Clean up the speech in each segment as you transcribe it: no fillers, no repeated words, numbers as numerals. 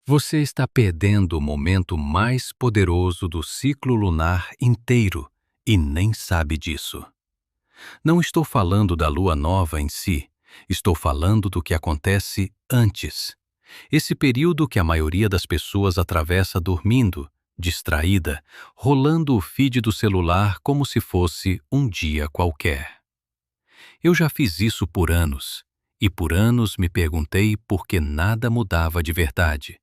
Você está perdendo o momento mais poderoso do ciclo lunar inteiro e nem sabe disso. Não estou falando da lua nova em si, estou falando do que acontece antes. Esse período que a maioria das pessoas atravessa dormindo, distraída, rolando o feed do celular como se fosse um dia qualquer. Eu já fiz isso por anos, e por anos me perguntei por que nada mudava de verdade,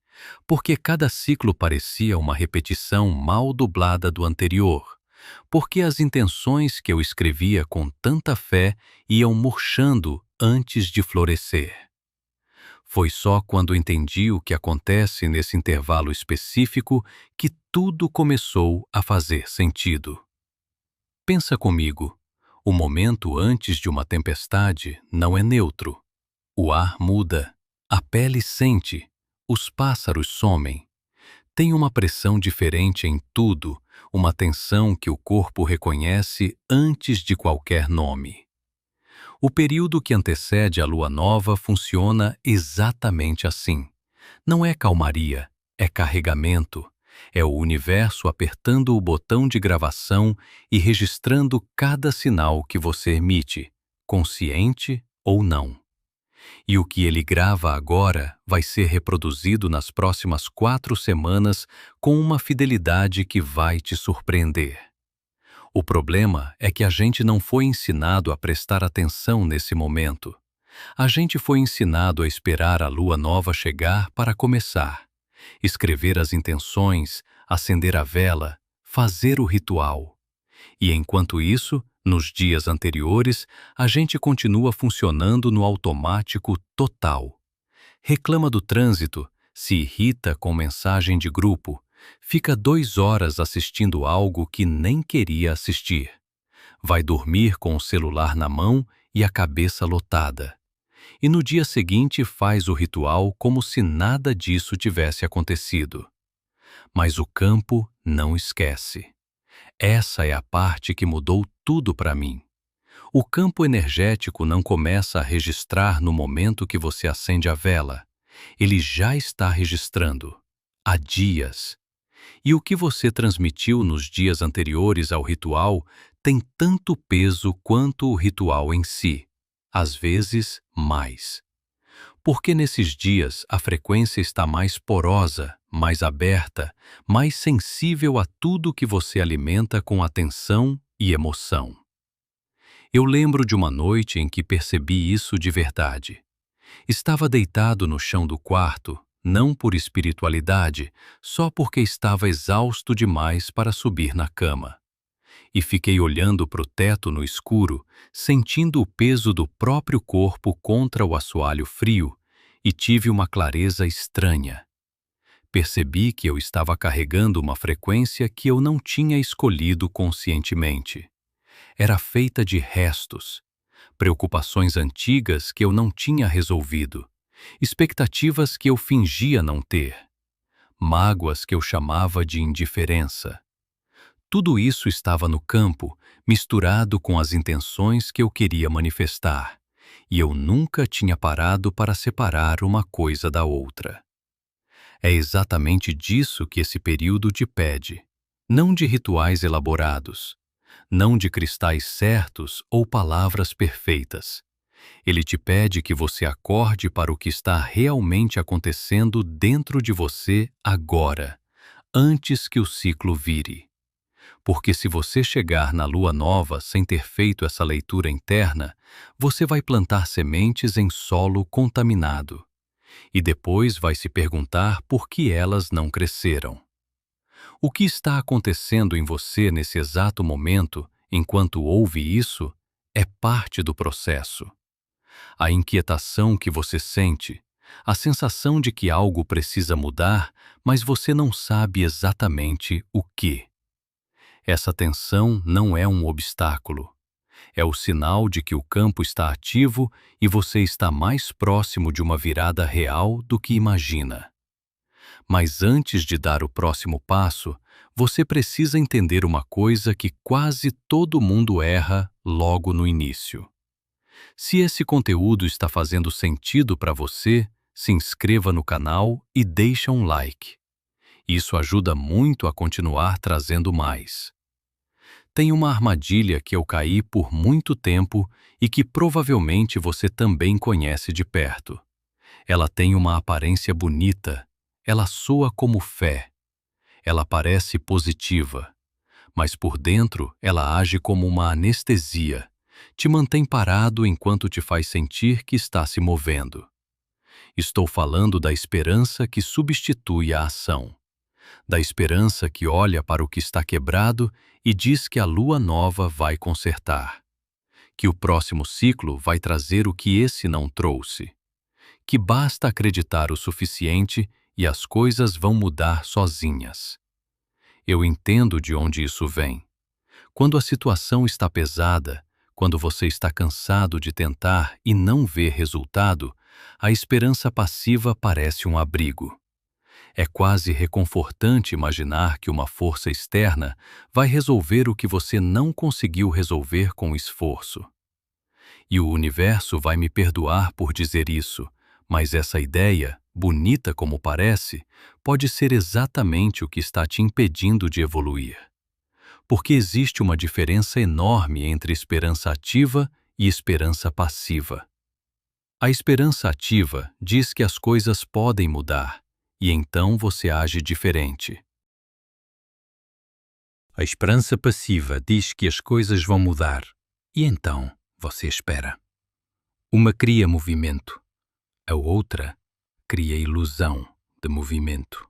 porque cada ciclo parecia uma repetição mal dublada do anterior, porque as intenções que eu escrevia com tanta fé iam murchando antes de florescer. Foi só quando entendi o que acontece nesse intervalo específico que tudo começou a fazer sentido. Pensa comigo, o momento antes de uma tempestade não é neutro. O ar muda, a pele sente, os pássaros somem. Tem uma pressão diferente em tudo, uma tensão que o corpo reconhece antes de qualquer nome. O período que antecede a lua nova funciona exatamente assim. Não é calmaria, é carregamento. É o universo apertando o botão de gravação e registrando cada sinal que você emite, consciente ou não. E o que ele grava agora vai ser reproduzido nas próximas 4 semanas com uma fidelidade que vai te surpreender. O problema é que a gente não foi ensinado a prestar atenção nesse momento. A gente foi ensinado a esperar a lua nova chegar para começar, escrever as intenções, acender a vela, fazer o ritual. E enquanto isso, nos dias anteriores, a gente continua funcionando no automático total. Reclama do trânsito, se irrita com mensagem de grupo, fica 2 horas assistindo algo que nem queria assistir. Vai dormir com o celular na mão e a cabeça lotada. E no dia seguinte faz o ritual como se nada disso tivesse acontecido. Mas o campo não esquece. Essa é a parte que mudou tudo para mim. O campo energético não começa a registrar no momento que você acende a vela. Ele já está registrando. Há dias. E o que você transmitiu nos dias anteriores ao ritual tem tanto peso quanto o ritual em si. Às vezes, mais. Porque nesses dias a frequência está mais porosa, mais aberta, mais sensível a tudo que você alimenta com atenção e emoção. Eu lembro de uma noite em que percebi isso de verdade. Estava deitado no chão do quarto, não por espiritualidade, só porque estava exausto demais para subir na cama. E fiquei olhando para o teto no escuro, sentindo o peso do próprio corpo contra o assoalho frio, e tive uma clareza estranha. Percebi que eu estava carregando uma frequência que eu não tinha escolhido conscientemente. Era feita de restos, preocupações antigas que eu não tinha resolvido, expectativas que eu fingia não ter, mágoas que eu chamava de indiferença. Tudo isso estava no campo, misturado com as intenções que eu queria manifestar, e eu nunca tinha parado para separar uma coisa da outra. É exatamente disso que esse período te pede, não de rituais elaborados, não de cristais certos ou palavras perfeitas. Ele te pede que você acorde para o que está realmente acontecendo dentro de você agora, antes que o ciclo vire. Porque se você chegar na lua nova sem ter feito essa leitura interna, você vai plantar sementes em solo contaminado. E depois vai se perguntar por que elas não cresceram. O que está acontecendo em você nesse exato momento, enquanto ouve isso, é parte do processo. A inquietação que você sente, a sensação de que algo precisa mudar, mas você não sabe exatamente o que. Essa tensão não é um obstáculo. É o sinal de que o campo está ativo e você está mais próximo de uma virada real do que imagina. Mas antes de dar o próximo passo, você precisa entender uma coisa que quase todo mundo erra logo no início. Se esse conteúdo está fazendo sentido para você, se inscreva no canal e deixe um like. Isso ajuda muito a continuar trazendo mais. Tem uma armadilha que eu caí por muito tempo e que provavelmente você também conhece de perto. Ela tem uma aparência bonita, ela soa como fé, ela parece positiva, mas por dentro ela age como uma anestesia, te mantém parado enquanto te faz sentir que está se movendo. Estou falando da esperança que substitui a ação, da esperança que olha para o que está quebrado e diz que a lua nova vai consertar, que o próximo ciclo vai trazer o que esse não trouxe, que basta acreditar o suficiente e as coisas vão mudar sozinhas. Eu entendo de onde isso vem. Quando a situação está pesada, quando você está cansado de tentar e não vê resultado, a esperança passiva parece um abrigo. É quase reconfortante imaginar que uma força externa vai resolver o que você não conseguiu resolver com esforço. E o universo vai me perdoar por dizer isso, mas essa ideia, bonita como parece, pode ser exatamente o que está te impedindo de evoluir. Porque existe uma diferença enorme entre esperança ativa e esperança passiva. A esperança ativa diz que as coisas podem mudar, e então você age diferente. A esperança passiva diz que as coisas vão mudar, e então você espera. Uma cria movimento, a outra cria ilusão de movimento.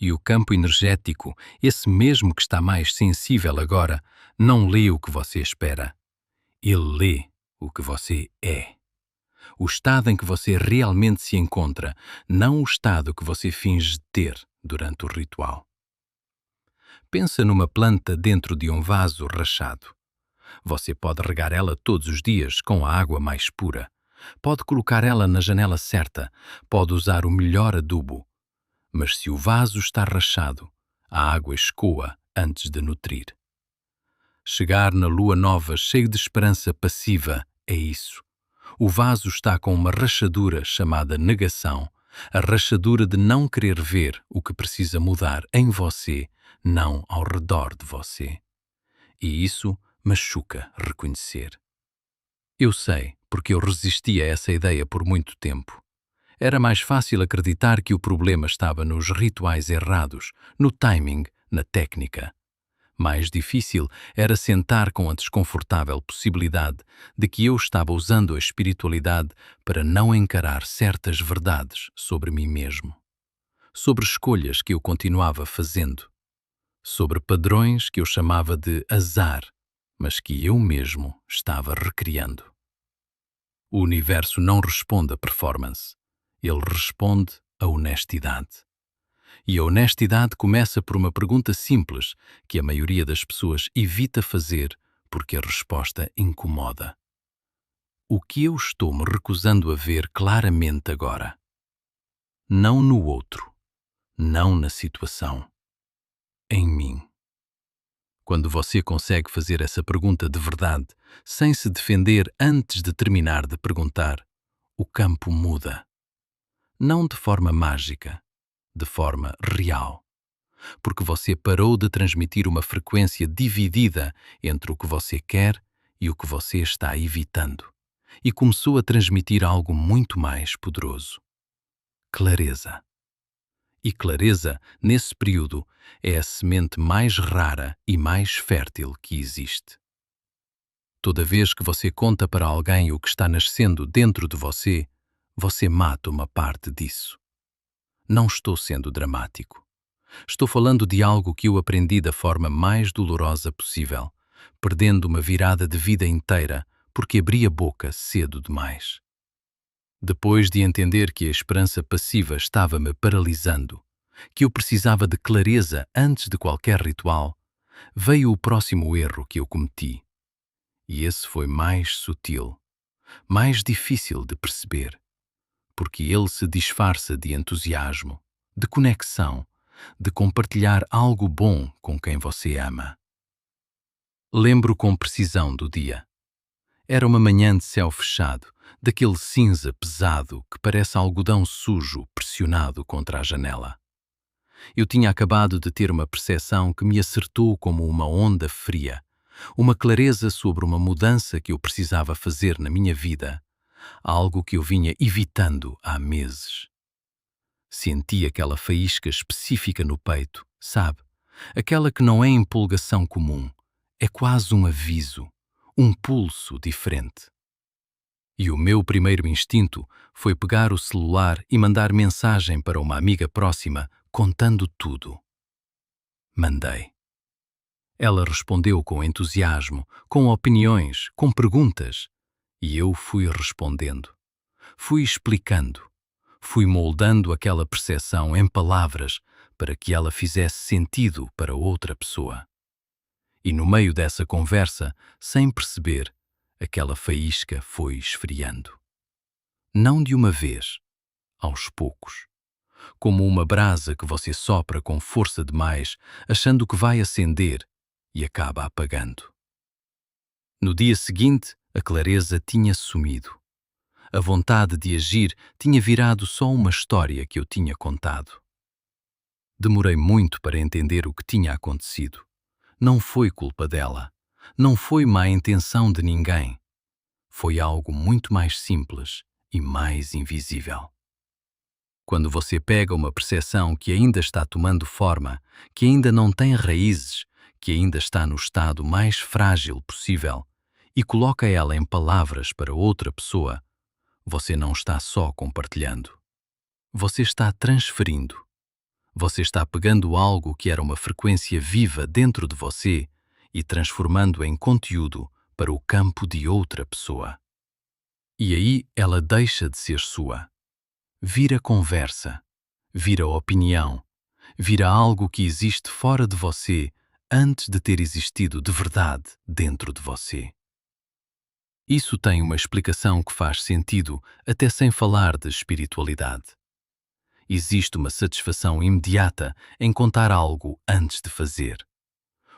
E o campo energético, esse mesmo que está mais sensível agora, não lê o que você espera. Ele lê o que você é. O estado em que você realmente se encontra, não o estado que você finge ter durante o ritual. Pensa numa planta dentro de um vaso rachado. Você pode regar ela todos os dias com a água mais pura. Pode colocar ela na janela certa. Pode usar o melhor adubo. Mas se o vaso está rachado, a água escoa antes de nutrir. Chegar na lua nova cheio de esperança passiva é isso. O vaso está com uma rachadura chamada negação, a rachadura de não querer ver o que precisa mudar em você, não ao redor de você. E isso machuca reconhecer. Eu sei, porque eu resisti a essa ideia por muito tempo. Era mais fácil acreditar que o problema estava nos rituais errados, no timing, na técnica. Mais difícil era sentar com a desconfortável possibilidade de que eu estava usando a espiritualidade para não encarar certas verdades sobre mim mesmo, sobre escolhas que eu continuava fazendo, sobre padrões que eu chamava de azar, mas que eu mesmo estava recriando. O universo não responde a performance. Ele responde à honestidade. E a honestidade começa por uma pergunta simples que a maioria das pessoas evita fazer porque a resposta incomoda. O que eu estou me recusando a ver claramente agora? Não no outro, não na situação, em mim. Quando você consegue fazer essa pergunta de verdade, sem se defender antes de terminar de perguntar, o campo muda. Não de forma mágica, de forma real. Porque você parou de transmitir uma frequência dividida entre o que você quer e o que você está evitando, e começou a transmitir algo muito mais poderoso: clareza. E clareza, nesse período, é a semente mais rara e mais fértil que existe. Toda vez que você conta para alguém o que está nascendo dentro de você, você mata uma parte disso. Não estou sendo dramático. Estou falando de algo que eu aprendi da forma mais dolorosa possível, perdendo uma virada de vida inteira porque abri a boca cedo demais. Depois de entender que a esperança passiva estava me paralisando, que eu precisava de clareza antes de qualquer ritual, veio o próximo erro que eu cometi. E esse foi mais sutil, mais difícil de perceber, porque ele se disfarça de entusiasmo, de conexão, de compartilhar algo bom com quem você ama. Lembro com precisão do dia. Era uma manhã de céu fechado, daquele cinza pesado que parece algodão sujo pressionado contra a janela. Eu tinha acabado de ter uma percepção que me acertou como uma onda fria, uma clareza sobre uma mudança que eu precisava fazer na minha vida, algo que eu vinha evitando há meses. Senti aquela faísca específica no peito, sabe? Aquela que não é empolgação comum, é quase um aviso, um pulso diferente. E o meu primeiro instinto foi pegar o celular e mandar mensagem para uma amiga próxima, contando tudo. Mandei. Ela respondeu com entusiasmo, com opiniões, com perguntas, e eu fui respondendo. Fui explicando. Fui moldando aquela percepção em palavras para que ela fizesse sentido para outra pessoa. E no meio dessa conversa, sem perceber, aquela faísca foi esfriando. Não de uma vez, aos poucos. Como uma brasa que você sopra com força demais, achando que vai acender e acaba apagando. No dia seguinte, a clareza tinha sumido. A vontade de agir tinha virado só uma história que eu tinha contado. Demorei muito para entender o que tinha acontecido. Não foi culpa dela. Não foi má intenção de ninguém. Foi algo muito mais simples e mais invisível. Quando você pega uma percepção que ainda está tomando forma, que ainda não tem raízes, que ainda está no estado mais frágil possível, e coloca ela em palavras para outra pessoa, você não está só compartilhando. Você está transferindo. Você está pegando algo que era uma frequência viva dentro de você e transformando em conteúdo para o campo de outra pessoa. E aí ela deixa de ser sua. Vira conversa, vira opinião, vira algo que existe fora de você antes de ter existido de verdade dentro de você. Isso tem uma explicação que faz sentido até sem falar de espiritualidade. Existe uma satisfação imediata em contar algo antes de fazer.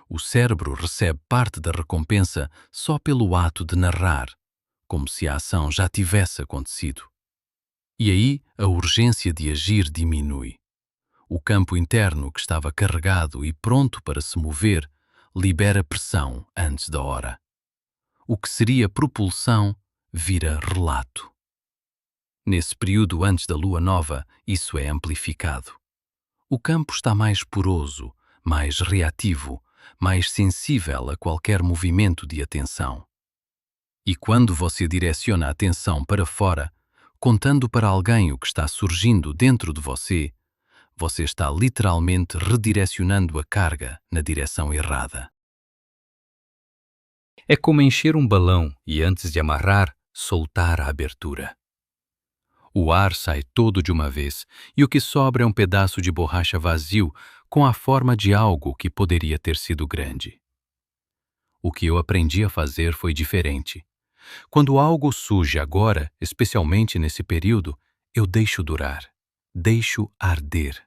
O cérebro recebe parte da recompensa só pelo ato de narrar, como se a ação já tivesse acontecido. E aí a urgência de agir diminui. O campo interno que estava carregado e pronto para se mover libera pressão antes da hora. O que seria propulsão vira relato. Nesse período antes da lua nova, isso é amplificado. O campo está mais poroso, mais reativo, mais sensível a qualquer movimento de atenção. E quando você direciona a atenção para fora, contando para alguém o que está surgindo dentro de você, você está literalmente redirecionando a carga na direção errada. É como encher um balão e, antes de amarrar, soltar a abertura. O ar sai todo de uma vez e o que sobra é um pedaço de borracha vazio com a forma de algo que poderia ter sido grande. O que eu aprendi a fazer foi diferente. Quando algo surge agora, especialmente nesse período, eu deixo durar, deixo arder,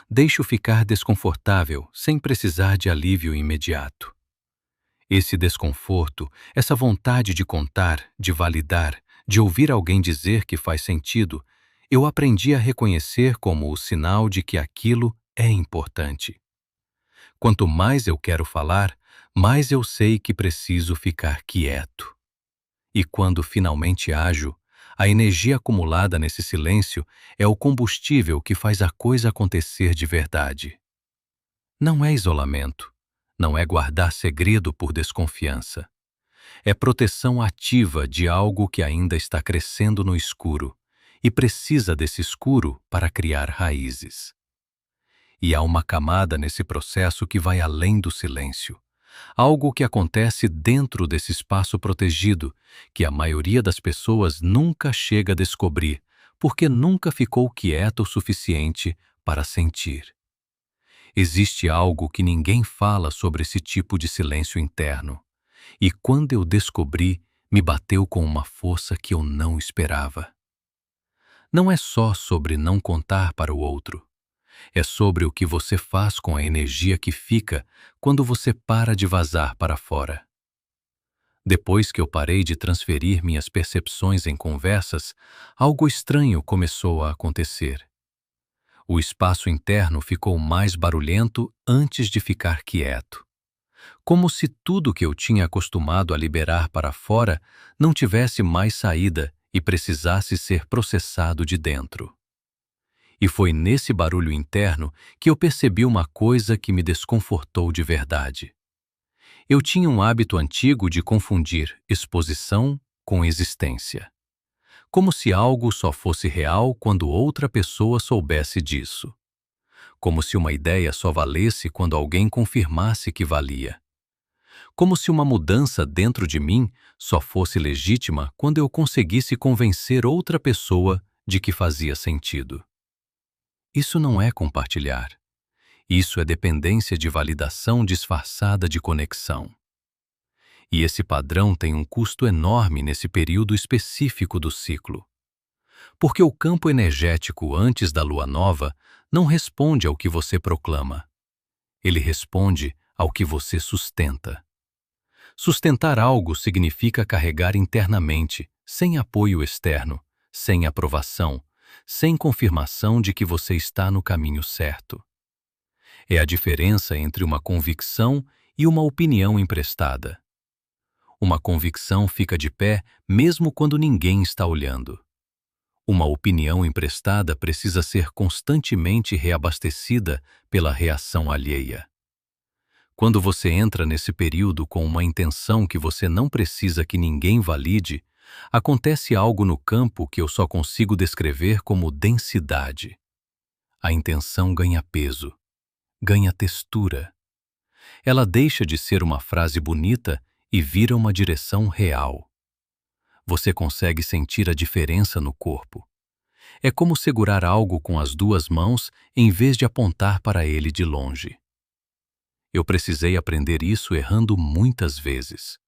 deixo ficar desconfortável sem precisar de alívio imediato. Esse desconforto, essa vontade de contar, de validar, de ouvir alguém dizer que faz sentido, eu aprendi a reconhecer como o sinal de que aquilo é importante. Quanto mais eu quero falar, mais eu sei que preciso ficar quieto. E quando finalmente ajo, a energia acumulada nesse silêncio é o combustível que faz a coisa acontecer de verdade. Não é isolamento, não é guardar segredo por desconfiança. É proteção ativa de algo que ainda está crescendo no escuro e precisa desse escuro para criar raízes. E há uma camada nesse processo que vai além do silêncio. Algo que acontece dentro desse espaço protegido, que a maioria das pessoas nunca chega a descobrir, porque nunca ficou quieta o suficiente para sentir. Existe algo que ninguém fala sobre esse tipo de silêncio interno. E quando eu descobri, me bateu com uma força que eu não esperava. Não é só sobre não contar para o outro. É sobre o que você faz com a energia que fica quando você para de vazar para fora. Depois que eu parei de transferir minhas percepções em conversas, algo estranho começou a acontecer. O espaço interno ficou mais barulhento antes de ficar quieto, como se tudo que eu tinha acostumado a liberar para fora não tivesse mais saída e precisasse ser processado de dentro. E foi nesse barulho interno que eu percebi uma coisa que me desconfortou de verdade. Eu tinha um hábito antigo de confundir exposição com existência, como se algo só fosse real quando outra pessoa soubesse disso, como se uma ideia só valesse quando alguém confirmasse que valia, como se uma mudança dentro de mim só fosse legítima quando eu conseguisse convencer outra pessoa de que fazia sentido. Isso não é compartilhar. Isso é dependência de validação disfarçada de conexão. E esse padrão tem um custo enorme nesse período específico do ciclo. Porque o campo energético antes da lua nova não responde ao que você proclama. Ele responde ao que você sustenta. Sustentar algo significa carregar internamente, sem apoio externo, sem aprovação, sem confirmação de que você está no caminho certo. É a diferença entre uma convicção e uma opinião emprestada. Uma convicção fica de pé mesmo quando ninguém está olhando. Uma opinião emprestada precisa ser constantemente reabastecida pela reação alheia. Quando você entra nesse período com uma intenção que você não precisa que ninguém valide, acontece algo no campo que eu só consigo descrever como densidade. A intenção ganha peso, ganha textura. Ela deixa de ser uma frase bonita e vira uma direção real. Você consegue sentir a diferença no corpo. É como segurar algo com as duas mãos em vez de apontar para ele de longe. Eu precisei aprender isso errando muitas vezes.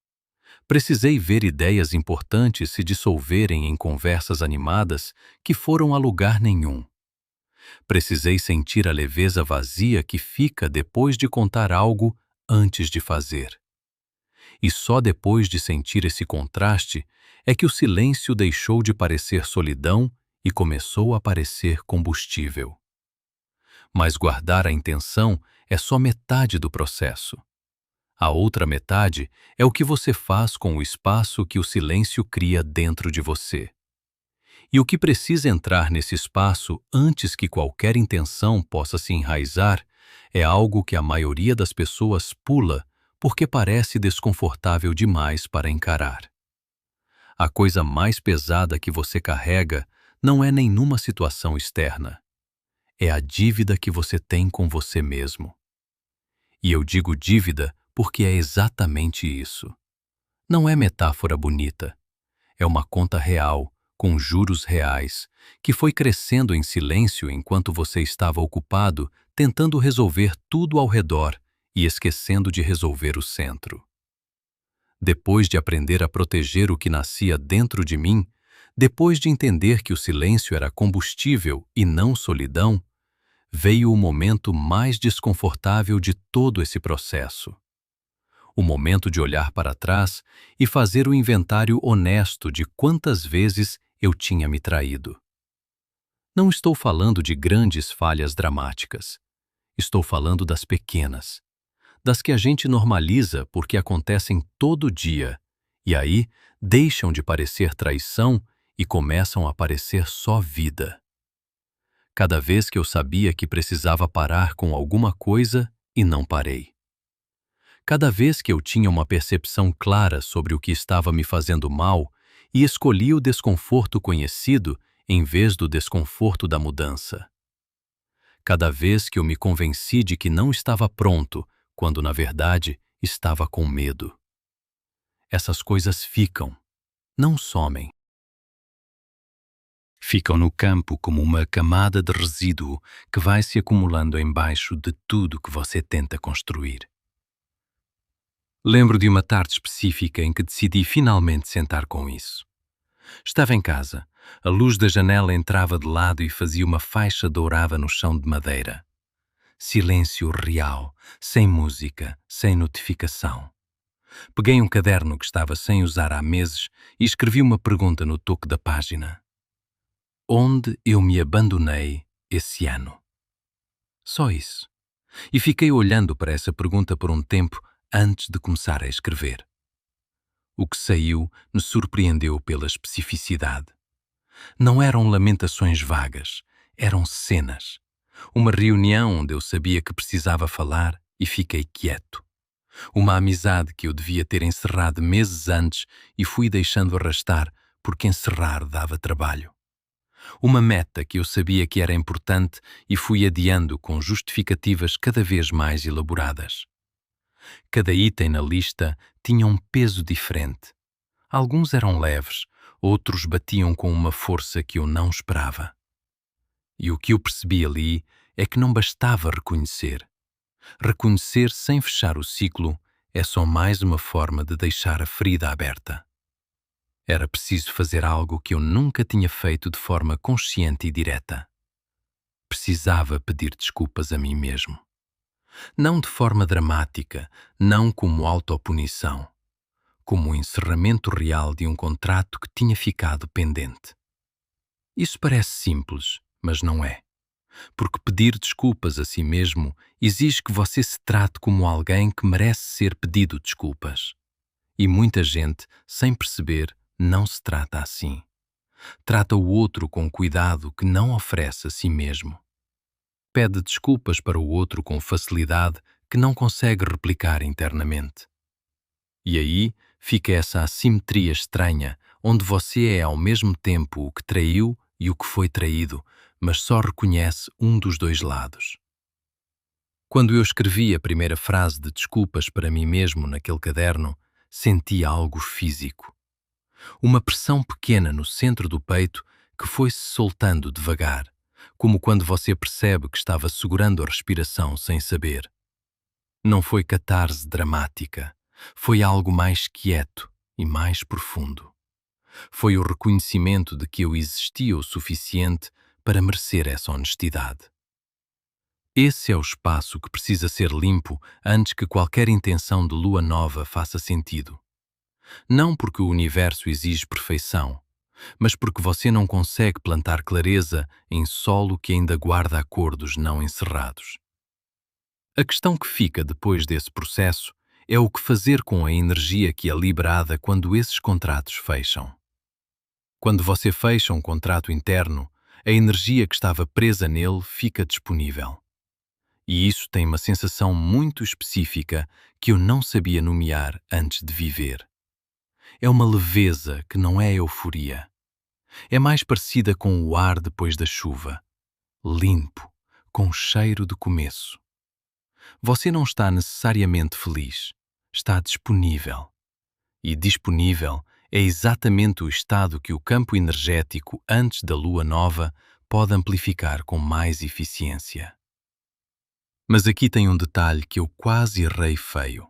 Precisei ver ideias importantes se dissolverem em conversas animadas que foram a lugar nenhum. Precisei sentir a leveza vazia que fica depois de contar algo antes de fazer. E só depois de sentir esse contraste é que o silêncio deixou de parecer solidão e começou a parecer combustível. Mas guardar a intenção é só metade do processo. A outra metade é o que você faz com o espaço que o silêncio cria dentro de você. E o que precisa entrar nesse espaço antes que qualquer intenção possa se enraizar é algo que a maioria das pessoas pula porque parece desconfortável demais para encarar. A coisa mais pesada que você carrega não é nenhuma situação externa. É a dívida que você tem com você mesmo. E eu digo dívida porque é exatamente isso. Não é metáfora bonita. É uma conta real, com juros reais, que foi crescendo em silêncio enquanto você estava ocupado tentando resolver tudo ao redor e esquecendo de resolver o centro. Depois de aprender a proteger o que nascia dentro de mim, depois de entender que o silêncio era combustível e não solidão, veio o momento mais desconfortável de todo esse processo. O momento de olhar para trás e fazer o inventário honesto de quantas vezes eu tinha me traído. Não estou falando de grandes falhas dramáticas. Estou falando das pequenas, das que a gente normaliza porque acontecem todo dia, e aí deixam de parecer traição e começam a parecer só vida. Cada vez que eu sabia que precisava parar com alguma coisa e não parei. Cada vez que eu tinha uma percepção clara sobre o que estava me fazendo mal e escolhi o desconforto conhecido em vez do desconforto da mudança. Cada vez que eu me convenci de que não estava pronto, quando na verdade estava com medo. Essas coisas ficam, não somem. Ficam no campo como uma camada de resíduo que vai se acumulando embaixo de tudo que você tenta construir. Lembro de uma tarde específica em que decidi finalmente sentar com isso. Estava em casa, a luz da janela entrava de lado e fazia uma faixa dourada no chão de madeira. Silêncio real, sem música, sem notificação. Peguei um caderno que estava sem usar há meses e escrevi uma pergunta no toque da página. Onde eu me abandonei esse ano? Só isso. E fiquei olhando para essa pergunta por um tempo antes de começar a escrever. O que saiu me surpreendeu pela especificidade. Não eram lamentações vagas, eram cenas. Uma reunião onde eu sabia que precisava falar e fiquei quieto. Uma amizade que eu devia ter encerrado meses antes e fui deixando arrastar porque encerrar dava trabalho. Uma meta que eu sabia que era importante e fui adiando com justificativas cada vez mais elaboradas. Cada item na lista tinha um peso diferente. Alguns eram leves, outros batiam com uma força que eu não esperava. E o que eu percebi ali é que não bastava reconhecer. Reconhecer sem fechar o ciclo é só mais uma forma de deixar a ferida aberta. Era preciso fazer algo que eu nunca tinha feito de forma consciente e direta. Precisava pedir desculpas a mim mesmo. Não de forma dramática, não como autopunição, como o encerramento real de um contrato que tinha ficado pendente. Isso parece simples, mas não é. Porque pedir desculpas a si mesmo exige que você se trate como alguém que merece ser pedido desculpas. E muita gente, sem perceber, não se trata assim. Trata o outro com cuidado que não oferece a si mesmo. Pede desculpas para o outro com facilidade que não consegue replicar internamente. E aí fica essa assimetria estranha, onde você é ao mesmo tempo o que traiu e o que foi traído, mas só reconhece um dos dois lados. Quando eu escrevi a primeira frase de desculpas para mim mesmo naquele caderno, senti algo físico. Uma pressão pequena no centro do peito que foi-se soltando devagar, como quando você percebe que estava segurando a respiração sem saber. Não foi catarse dramática, foi algo mais quieto e mais profundo. Foi o reconhecimento de que eu existia o suficiente para merecer essa honestidade. Esse é o espaço que precisa ser limpo antes que qualquer intenção de lua nova faça sentido. Não porque o universo exige perfeição, mas porque você não consegue plantar clareza em solo que ainda guarda acordos não encerrados. A questão que fica depois desse processo é o que fazer com a energia que é liberada quando esses contratos fecham. Quando você fecha um contrato interno, a energia que estava presa nele fica disponível. E isso tem uma sensação muito específica que eu não sabia nomear antes de viver. É uma leveza que não é euforia. É mais parecida com o ar depois da chuva, limpo, com cheiro de começo. Você não está necessariamente feliz, está disponível. E disponível é exatamente o estado que o campo energético antes da lua nova pode amplificar com mais eficiência. Mas aqui tem um detalhe que eu quase errei feio.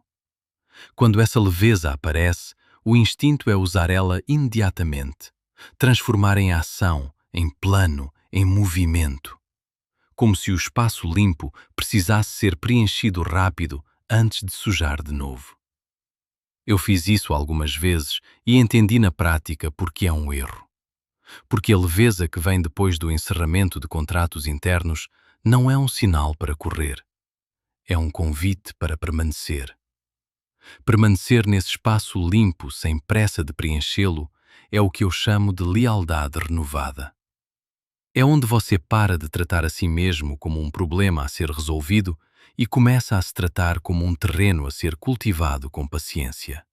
Quando essa leveza aparece, o instinto é usar ela imediatamente, transformar em ação, em plano, em movimento. Como se o espaço limpo precisasse ser preenchido rápido antes de sujar de novo. Eu fiz isso algumas vezes e entendi na prática porque é um erro. Porque a leveza que vem depois do encerramento de contratos internos não é um sinal para correr. É um convite para permanecer. Permanecer nesse espaço limpo, sem pressa de preenchê-lo, é o que eu chamo de lealdade renovada. É onde você para de tratar a si mesmo como um problema a ser resolvido e começa a se tratar como um terreno a ser cultivado com paciência.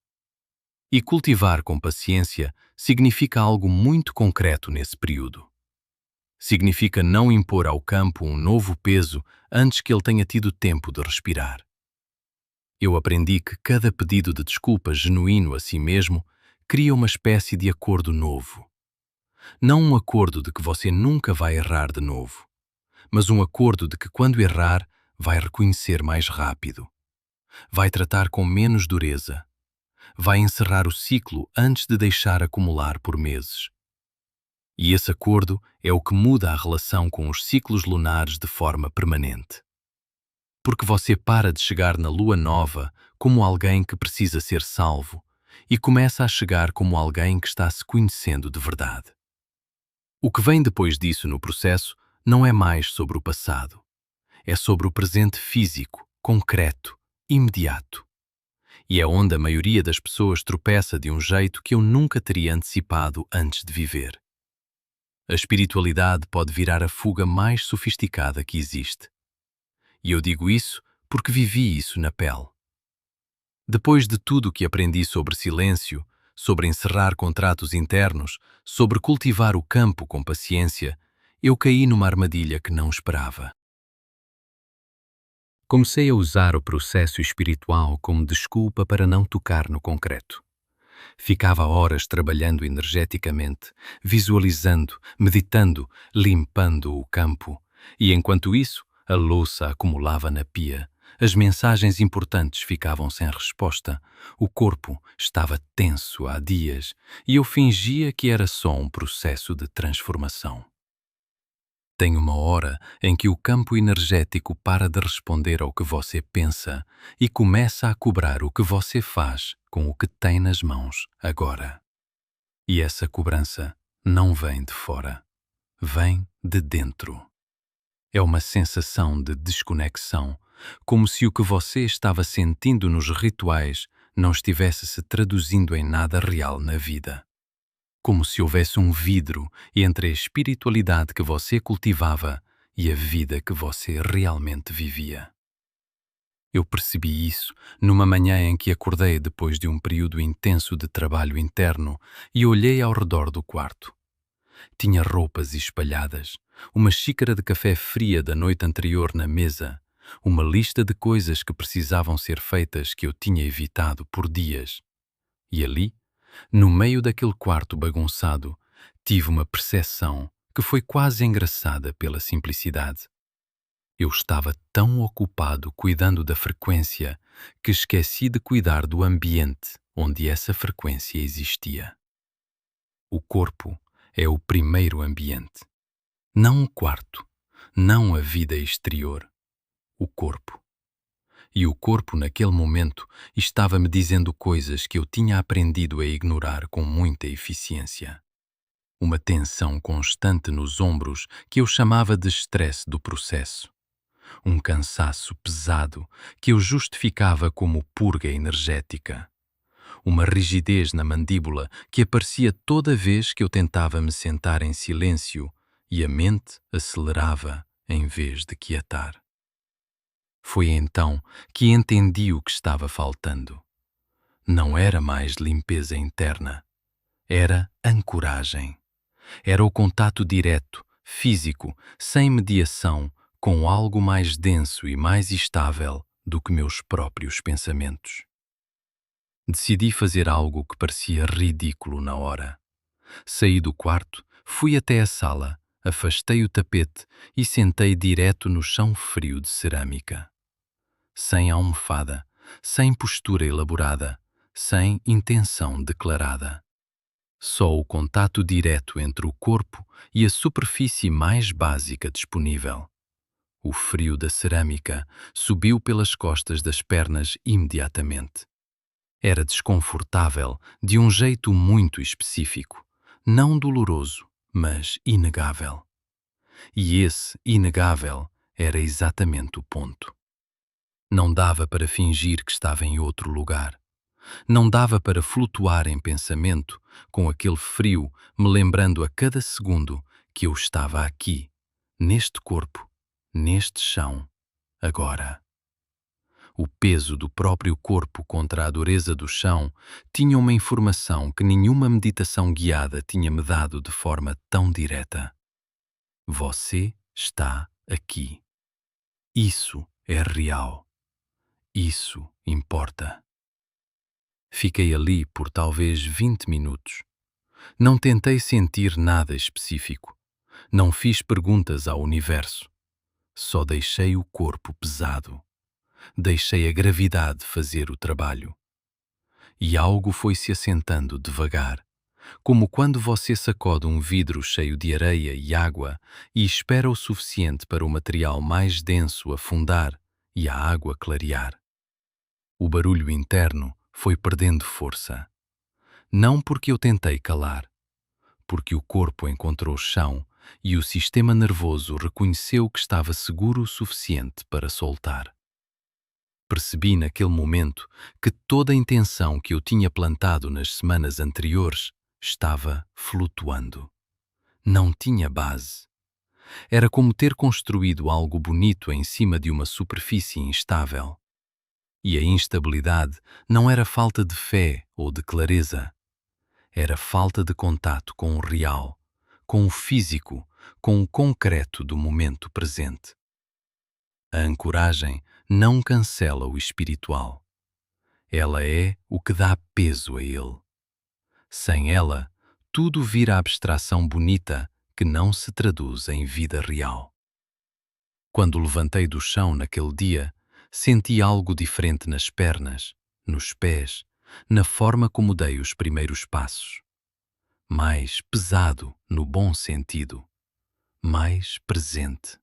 E cultivar com paciência significa algo muito concreto nesse período. Significa não impor ao campo um novo peso antes que ele tenha tido tempo de respirar. Eu aprendi que cada pedido de desculpa genuíno a si mesmo cria uma espécie de acordo novo. Não um acordo de que você nunca vai errar de novo, mas um acordo de que quando errar, vai reconhecer mais rápido. Vai tratar com menos dureza. Vai encerrar o ciclo antes de deixar acumular por meses. E esse acordo é o que muda a relação com os ciclos lunares de forma permanente. Porque você para de chegar na lua nova como alguém que precisa ser salvo e começa a chegar como alguém que está se conhecendo de verdade. O que vem depois disso no processo não é mais sobre o passado. É sobre o presente físico, concreto, imediato. E é onde a maioria das pessoas tropeça de um jeito que eu nunca teria antecipado antes de viver. A espiritualidade pode virar a fuga mais sofisticada que existe. E eu digo isso porque vivi isso na pele. Depois de tudo o que aprendi sobre silêncio, sobre encerrar contratos internos, sobre cultivar o campo com paciência, eu caí numa armadilha que não esperava. Comecei a usar o processo espiritual como desculpa para não tocar no concreto. Ficava horas trabalhando energeticamente, visualizando, meditando, limpando o campo. E enquanto isso, a louça acumulava na pia. As mensagens importantes ficavam sem resposta. O corpo estava tenso há dias e eu fingia que era só um processo de transformação. Tem uma hora em que o campo energético para de responder ao que você pensa e começa a cobrar o que você faz com o que tem nas mãos agora. E essa cobrança não vem de fora, vem de dentro. É uma sensação de desconexão, como se o que você estava sentindo nos rituais não estivesse se traduzindo em nada real na vida. Como se houvesse um vidro entre a espiritualidade que você cultivava e a vida que você realmente vivia. Eu percebi isso numa manhã em que acordei depois de um período intenso de trabalho interno e olhei ao redor do quarto. Tinha roupas espalhadas, uma xícara de café fria da noite anterior na mesa, uma lista de coisas que precisavam ser feitas que eu tinha evitado por dias. E ali, no meio daquele quarto bagunçado, tive uma percepção que foi quase engraçada pela simplicidade. Eu estava tão ocupado cuidando da frequência que esqueci de cuidar do ambiente onde essa frequência existia. O corpo é o primeiro ambiente. Não o quarto, não a vida exterior. O corpo. E o corpo, naquele momento, estava-me dizendo coisas que eu tinha aprendido a ignorar com muita eficiência. Uma tensão constante nos ombros que eu chamava de estresse do processo. Um cansaço pesado que eu justificava como purga energética. Uma rigidez na mandíbula que aparecia toda vez que eu tentava me sentar em silêncio e a mente acelerava em vez de quietar. Foi então que entendi o que estava faltando. Não era mais limpeza interna, era ancoragem. Era o contato direto, físico, sem mediação, com algo mais denso e mais estável do que meus próprios pensamentos. Decidi fazer algo que parecia ridículo na hora. Saí do quarto, fui até a sala, afastei o tapete e sentei direto no chão frio de cerâmica. Sem almofada, sem postura elaborada, sem intenção declarada. Só o contato direto entre o corpo e a superfície mais básica disponível. O frio da cerâmica subiu pelas costas das pernas imediatamente. Era desconfortável de um jeito muito específico, não doloroso, mas inegável. E esse inegável era exatamente o ponto. Não dava para fingir que estava em outro lugar. Não dava para flutuar em pensamento, com aquele frio me lembrando a cada segundo que eu estava aqui, neste corpo, neste chão, agora. O peso do próprio corpo contra a dureza do chão tinha uma informação que nenhuma meditação guiada tinha me dado de forma tão direta. Você está aqui. Isso é real. Isso importa. Fiquei ali por talvez 20 minutos. Não tentei sentir nada específico. Não fiz perguntas ao universo. Só deixei o corpo pesado. Deixei a gravidade fazer o trabalho. E algo foi se assentando devagar, como quando você sacode um vidro cheio de areia e água e espera o suficiente para o material mais denso afundar e a água clarear. O barulho interno foi perdendo força. Não porque eu tentei calar, porque o corpo encontrou chão e o sistema nervoso reconheceu que estava seguro o suficiente para soltar. Percebi naquele momento que toda a intenção que eu tinha plantado nas semanas anteriores estava flutuando. Não tinha base. Era como ter construído algo bonito em cima de uma superfície instável. E a instabilidade não era falta de fé ou de clareza. Era falta de contato com o real, com o físico, com o concreto do momento presente. A ancoragem não cancela o espiritual. Ela é o que dá peso a ele. Sem ela, tudo vira abstração bonita que não se traduz em vida real. Quando levantei do chão naquele dia, senti algo diferente nas pernas, nos pés, na forma como dei os primeiros passos. Mais pesado no bom sentido, mais presente.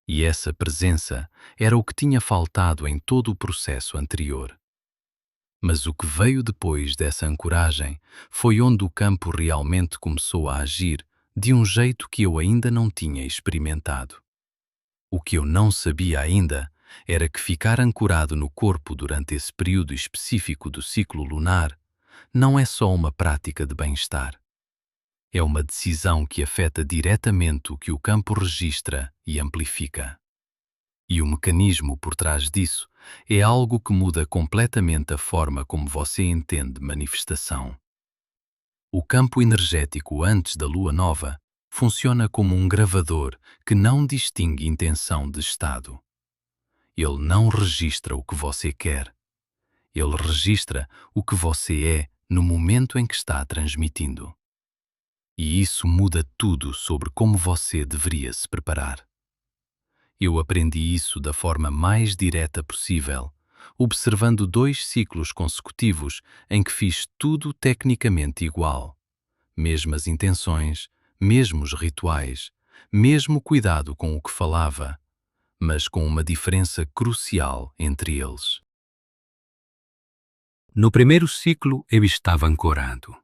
E essa presença era o que tinha faltado em todo o processo anterior. Mas o que veio depois dessa ancoragem foi onde o campo realmente começou a agir de um jeito que eu ainda não tinha experimentado. O que eu não sabia ainda era que ficar ancorado no corpo durante esse período específico do ciclo lunar não é só uma prática de bem-estar. É uma decisão que afeta diretamente o que o campo registra e amplifica. E o mecanismo por trás disso é algo que muda completamente a forma como você entende manifestação. O campo energético antes da lua nova funciona como um gravador que não distingue intenção de estado. Ele não registra o que você quer. Ele registra o que você é no momento em que está transmitindo. E isso muda tudo sobre como você deveria se preparar. Eu aprendi isso da forma mais direta possível, observando 2 ciclos consecutivos em que fiz tudo tecnicamente igual. Mesmas intenções, mesmos rituais, mesmo cuidado com o que falava, mas com uma diferença crucial entre eles. No primeiro ciclo, eu estava ancorado.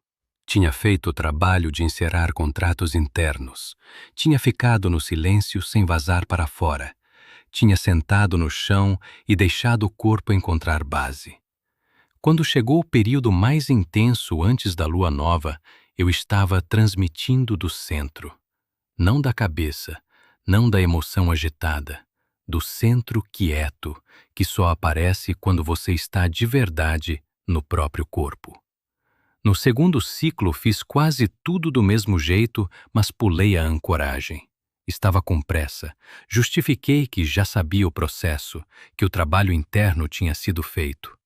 Tinha feito o trabalho de encerrar contratos internos. Tinha ficado no silêncio sem vazar para fora. Tinha sentado no chão e deixado o corpo encontrar base. Quando chegou o período mais intenso antes da lua nova, eu estava transmitindo do centro. Não da cabeça, não da emoção agitada, do centro quieto, que só aparece quando você está de verdade no próprio corpo. No segundo ciclo fiz quase tudo do mesmo jeito, mas pulei a ancoragem. Estava com pressa. Justifiquei que já sabia o processo, que o trabalho interno tinha sido feito.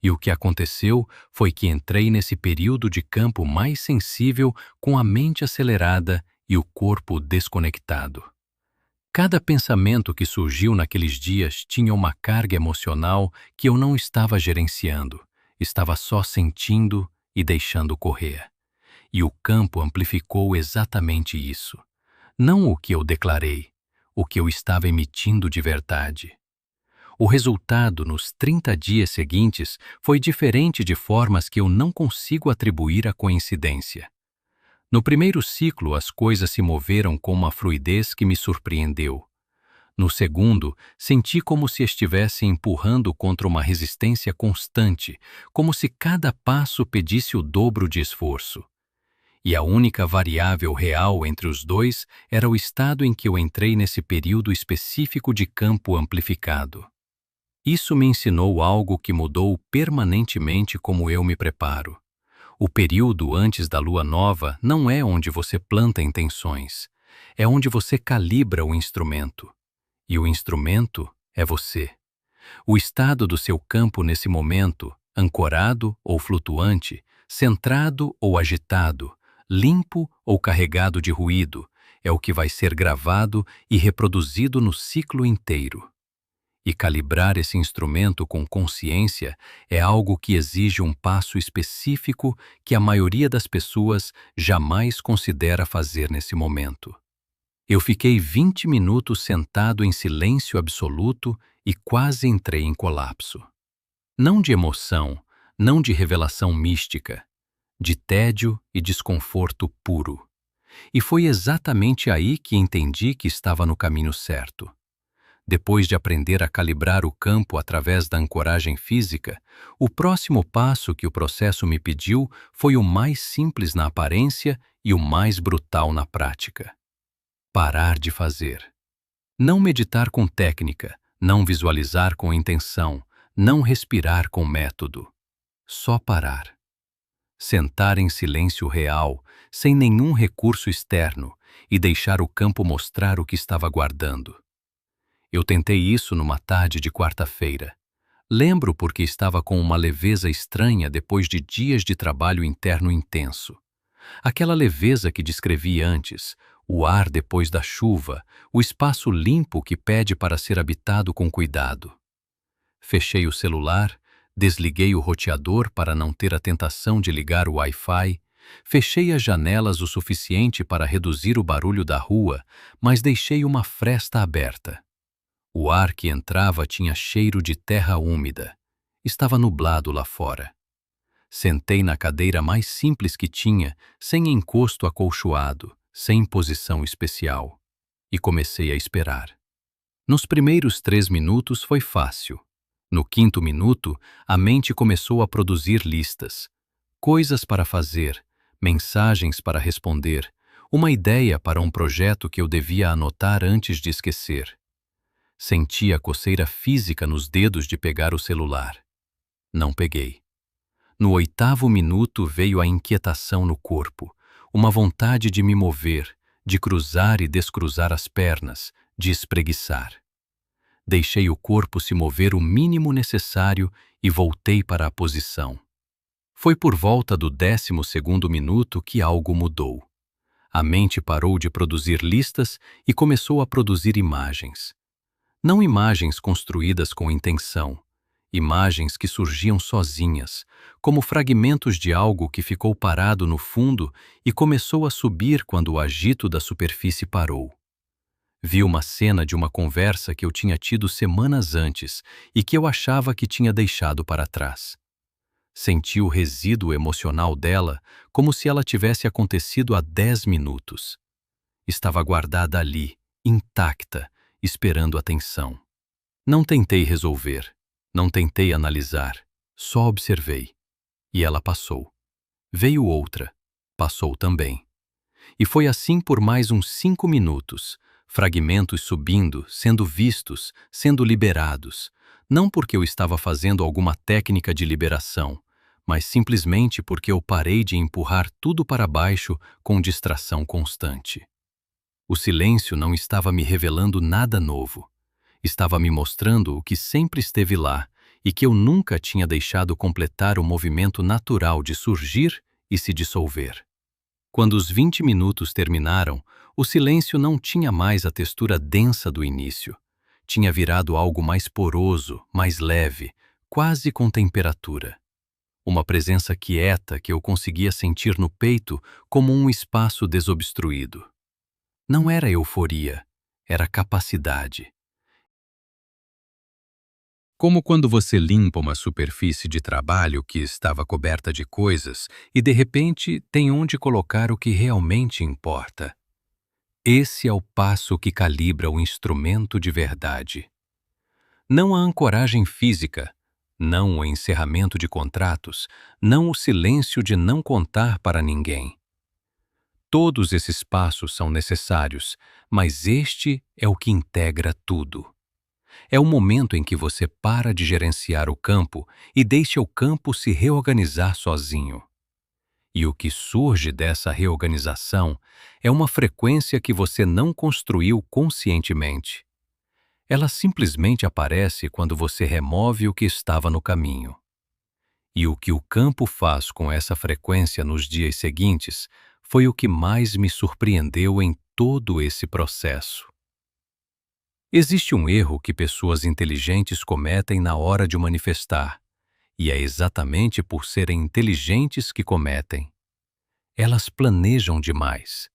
E o que aconteceu foi que entrei nesse período de campo mais sensível com a mente acelerada e o corpo desconectado. Cada pensamento que surgiu naqueles dias tinha uma carga emocional que eu não estava gerenciando, estava só sentindo e deixando correr. E o campo amplificou exatamente isso. Não o que eu declarei, o que eu estava emitindo de verdade. O resultado nos 30 dias seguintes foi diferente de formas que eu não consigo atribuir à coincidência. No primeiro ciclo, as coisas se moveram com uma fluidez que me surpreendeu. No segundo, senti como se estivesse empurrando contra uma resistência constante, como se cada passo pedisse o dobro de esforço. E a única variável real entre os dois era o estado em que eu entrei nesse período específico de campo amplificado. Isso me ensinou algo que mudou permanentemente como eu me preparo. O período antes da lua nova não é onde você planta intenções, é onde você calibra o instrumento. E o instrumento é você. O estado do seu campo nesse momento, ancorado ou flutuante, centrado ou agitado, limpo ou carregado de ruído, é o que vai ser gravado e reproduzido no ciclo inteiro. E calibrar esse instrumento com consciência é algo que exige um passo específico que a maioria das pessoas jamais considera fazer nesse momento. Eu fiquei 20 minutos sentado em silêncio absoluto e quase entrei em colapso. Não de emoção, não de revelação mística, de tédio e desconforto puro. E foi exatamente aí que entendi que estava no caminho certo. Depois de aprender a calibrar o campo através da ancoragem física, o próximo passo que o processo me pediu foi o mais simples na aparência e o mais brutal na prática. Parar de fazer. Não meditar com técnica, não visualizar com intenção, não respirar com método. Só parar. Sentar em silêncio real, sem nenhum recurso externo, e deixar o campo mostrar o que estava guardando. Eu tentei isso numa tarde de quarta-feira. Lembro porque estava com uma leveza estranha depois de dias de trabalho interno intenso. Aquela leveza que descrevi antes, o ar depois da chuva, o espaço limpo que pede para ser habitado com cuidado. Fechei o celular, desliguei o roteador para não ter a tentação de ligar o Wi-Fi, fechei as janelas o suficiente para reduzir o barulho da rua, mas deixei uma fresta aberta. O ar que entrava tinha cheiro de terra úmida. Estava nublado lá fora. Sentei na cadeira mais simples que tinha, sem encosto acolchoado, sem posição especial, e comecei a esperar. Nos primeiros 3 minutos foi fácil. No 5º minuto, a mente começou a produzir listas. Coisas para fazer, mensagens para responder, uma ideia para um projeto que eu devia anotar antes de esquecer. Senti a coceira física nos dedos de pegar o celular. Não peguei. No 8º minuto veio a inquietação no corpo, uma vontade de me mover, de cruzar e descruzar as pernas, de espreguiçar. Deixei o corpo se mover o mínimo necessário e voltei para a posição. Foi por volta do 10º minuto que algo mudou. A mente parou de produzir listas e começou a produzir imagens. Não imagens construídas com intenção, imagens que surgiam sozinhas, como fragmentos de algo que ficou parado no fundo e começou a subir quando o agito da superfície parou. Vi uma cena de uma conversa que eu tinha tido semanas antes e que eu achava que tinha deixado para trás. Senti o resíduo emocional dela como se ela tivesse acontecido há 10 minutos. Estava guardada ali, intacta, esperando atenção. Não tentei resolver, não tentei analisar, só observei. E ela passou. Veio outra, passou também. E foi assim por mais uns 5 minutos, fragmentos subindo, sendo vistos, sendo liberados, não porque eu estava fazendo alguma técnica de liberação, mas simplesmente porque eu parei de empurrar tudo para baixo com distração constante. O silêncio não estava me revelando nada novo. Estava me mostrando o que sempre esteve lá e que eu nunca tinha deixado completar o movimento natural de surgir e se dissolver. Quando os 20 minutos terminaram, o silêncio não tinha mais a textura densa do início. Tinha virado algo mais poroso, mais leve, quase com temperatura. Uma presença quieta que eu conseguia sentir no peito como um espaço desobstruído. Não era euforia, era capacidade. Como quando você limpa uma superfície de trabalho que estava coberta de coisas e, de repente, tem onde colocar o que realmente importa. Esse é o passo que calibra o instrumento de verdade. Não a ancoragem física, não o encerramento de contratos, não o silêncio de não contar para ninguém. Todos esses passos são necessários, mas este é o que integra tudo. É o momento em que você para de gerenciar o campo e deixa o campo se reorganizar sozinho. E o que surge dessa reorganização é uma frequência que você não construiu conscientemente. Ela simplesmente aparece quando você remove o que estava no caminho. E o que o campo faz com essa frequência nos dias seguintes foi o que mais me surpreendeu em todo esse processo. Existe um erro que pessoas inteligentes cometem na hora de manifestar, e é exatamente por serem inteligentes que cometem. Elas planejam demais.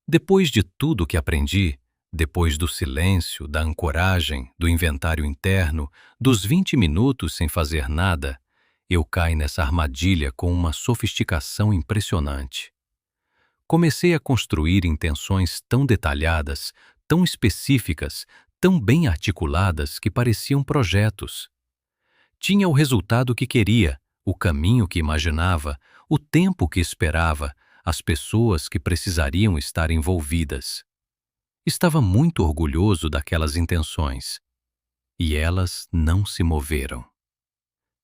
Depois de tudo que aprendi, Depois do silêncio, da ancoragem, do inventário interno, dos 20 minutos sem fazer nada, eu caio nessa armadilha com uma sofisticação impressionante. Comecei a construir intenções tão detalhadas, tão específicas, tão bem articuladas que pareciam projetos. Tinha o resultado que queria, o caminho que imaginava, o tempo que esperava, as pessoas que precisariam estar envolvidas. Estava muito orgulhoso daquelas intenções. E elas não se moveram.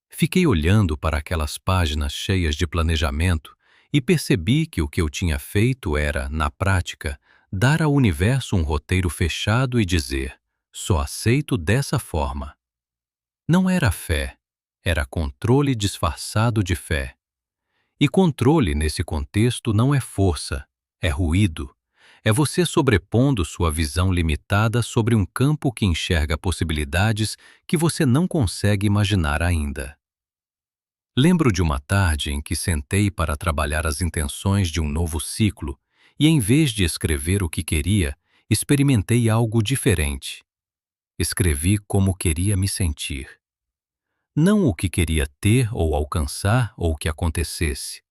Fiquei olhando para aquelas páginas cheias de planejamento e percebi que o que eu tinha feito era, na prática, dar ao universo um roteiro fechado e dizer: só aceito dessa forma. Não era fé, era controle disfarçado de fé. E controle nesse contexto não é força, é ruído. É você sobrepondo sua visão limitada sobre um campo que enxerga possibilidades que você não consegue imaginar ainda. Lembro de uma tarde em que sentei para trabalhar as intenções de um novo ciclo e, em vez de escrever o que queria, experimentei algo diferente. Escrevi como queria me sentir. Não o que queria ter ou alcançar ou que acontecesse.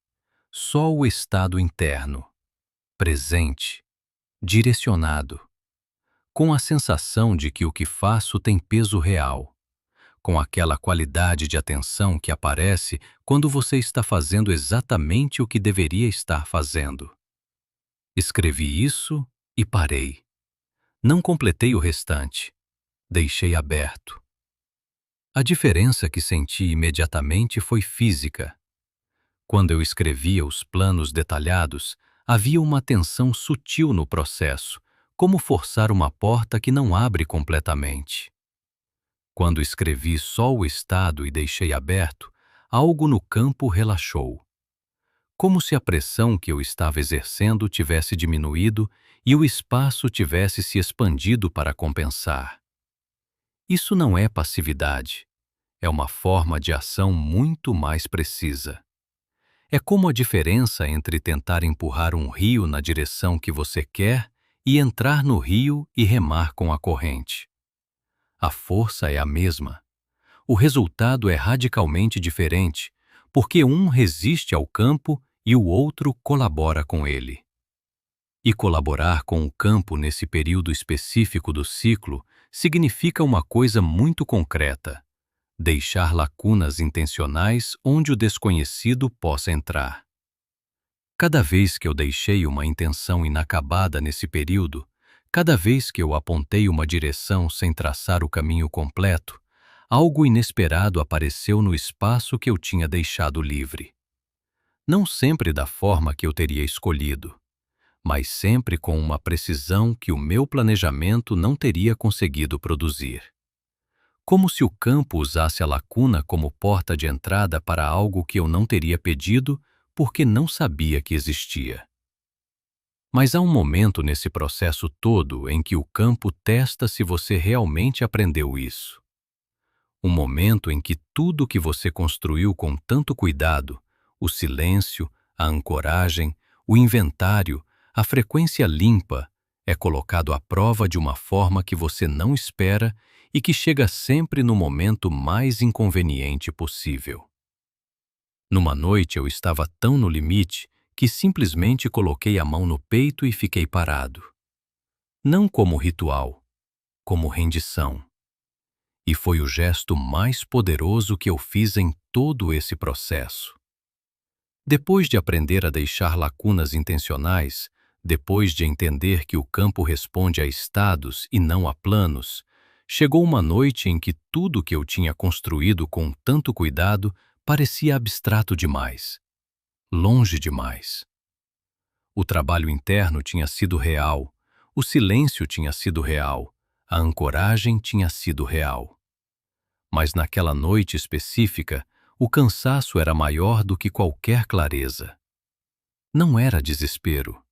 Só o estado interno, presente, direcionado, com a sensação de que o que faço tem peso real, com aquela qualidade de atenção que aparece quando você está fazendo exatamente o que deveria estar fazendo. Escrevi isso e parei. Não completei o restante. Deixei aberto. A diferença que senti imediatamente foi física. Quando eu escrevia os planos detalhados, havia uma tensão sutil no processo, como forçar uma porta que não abre completamente. Quando escrevi só o estado e deixei aberto, algo no campo relaxou. Como se a pressão que eu estava exercendo tivesse diminuído e o espaço tivesse se expandido para compensar. Isso não é passividade, é uma forma de ação muito mais precisa. É como a diferença entre tentar empurrar um rio na direção que você quer e entrar no rio e remar com a corrente. A força é a mesma. O resultado é radicalmente diferente, porque um resiste ao campo e o outro colabora com ele. E colaborar com o campo nesse período específico do ciclo significa uma coisa muito concreta: deixar lacunas intencionais onde o desconhecido possa entrar. Cada vez que eu deixei uma intenção inacabada nesse período, cada vez que eu apontei uma direção sem traçar o caminho completo, algo inesperado apareceu no espaço que eu tinha deixado livre. Não sempre da forma que eu teria escolhido, mas sempre com uma precisão que o meu planejamento não teria conseguido produzir. Como se o campo usasse a lacuna como porta de entrada para algo que eu não teria pedido porque não sabia que existia. Mas há um momento nesse processo todo em que o campo testa se você realmente aprendeu isso. Um momento em que tudo que você construiu com tanto cuidado, o silêncio, a ancoragem, o inventário, a frequência limpa, é colocado à prova de uma forma que você não espera e que chega sempre no momento mais inconveniente possível. Numa noite eu estava tão no limite que simplesmente coloquei a mão no peito e fiquei parado. Não como ritual, como rendição. E foi o gesto mais poderoso que eu fiz em todo esse processo. Depois de aprender a deixar lacunas intencionais, depois de entender que o campo responde a estados e não a planos, chegou uma noite em que tudo que eu tinha construído com tanto cuidado parecia abstrato demais, longe demais. O trabalho interno tinha sido real, o silêncio tinha sido real, a ancoragem tinha sido real. Mas naquela noite específica, o cansaço era maior do que qualquer clareza. Não era desespero.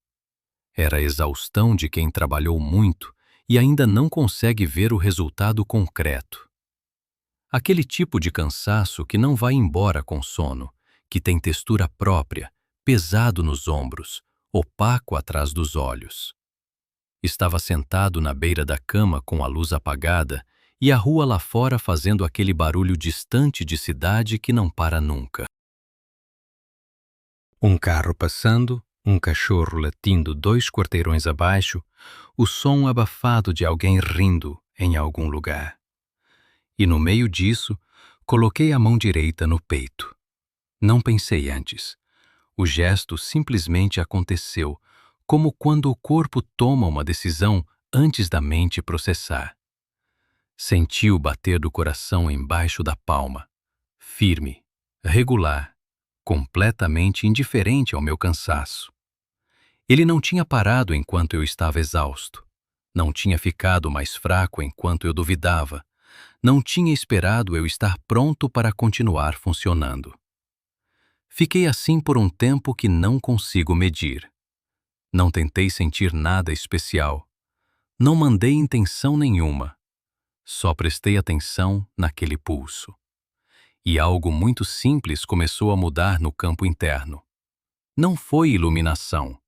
Era a exaustão de quem trabalhou muito e ainda não consegue ver o resultado concreto. Aquele tipo de cansaço que não vai embora com sono, que tem textura própria, pesado nos ombros, opaco atrás dos olhos. Estava sentado na beira da cama com a luz apagada e a rua lá fora fazendo aquele barulho distante de cidade que não para nunca. Um carro passando, um cachorro latindo 2 quarteirões abaixo, o som abafado de alguém rindo em algum lugar. E no meio disso, coloquei a mão direita no peito. Não pensei antes. O gesto simplesmente aconteceu, como quando o corpo toma uma decisão antes da mente processar. Senti o bater do coração embaixo da palma, firme, regular, completamente indiferente ao meu cansaço. Ele não tinha parado enquanto eu estava exausto. Não tinha ficado mais fraco enquanto eu duvidava. Não tinha esperado eu estar pronto para continuar funcionando. Fiquei assim por um tempo que não consigo medir. Não tentei sentir nada especial. Não mandei intenção nenhuma. Só prestei atenção naquele pulso. E algo muito simples começou a mudar no campo interno. Não foi iluminação,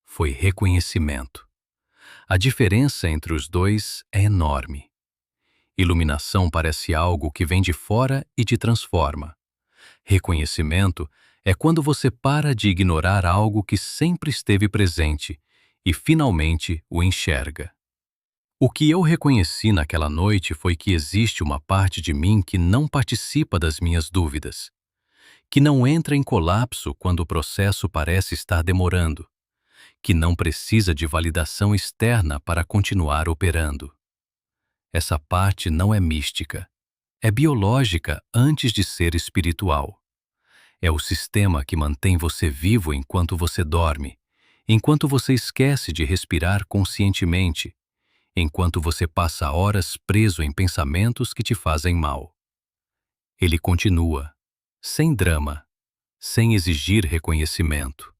foi reconhecimento. A diferença entre os dois é enorme. Iluminação parece algo que vem de fora e te transforma. Reconhecimento é quando você para de ignorar algo que sempre esteve presente e finalmente o enxerga. O que eu reconheci naquela noite foi que existe uma parte de mim que não participa das minhas dúvidas, que não entra em colapso quando o processo parece estar demorando, que não precisa de validação externa para continuar operando. Essa parte não é mística, é biológica antes de ser espiritual. É o sistema que mantém você vivo enquanto você dorme, enquanto você esquece de respirar conscientemente, enquanto você passa horas preso em pensamentos que te fazem mal. Ele continua, sem drama, sem exigir reconhecimento.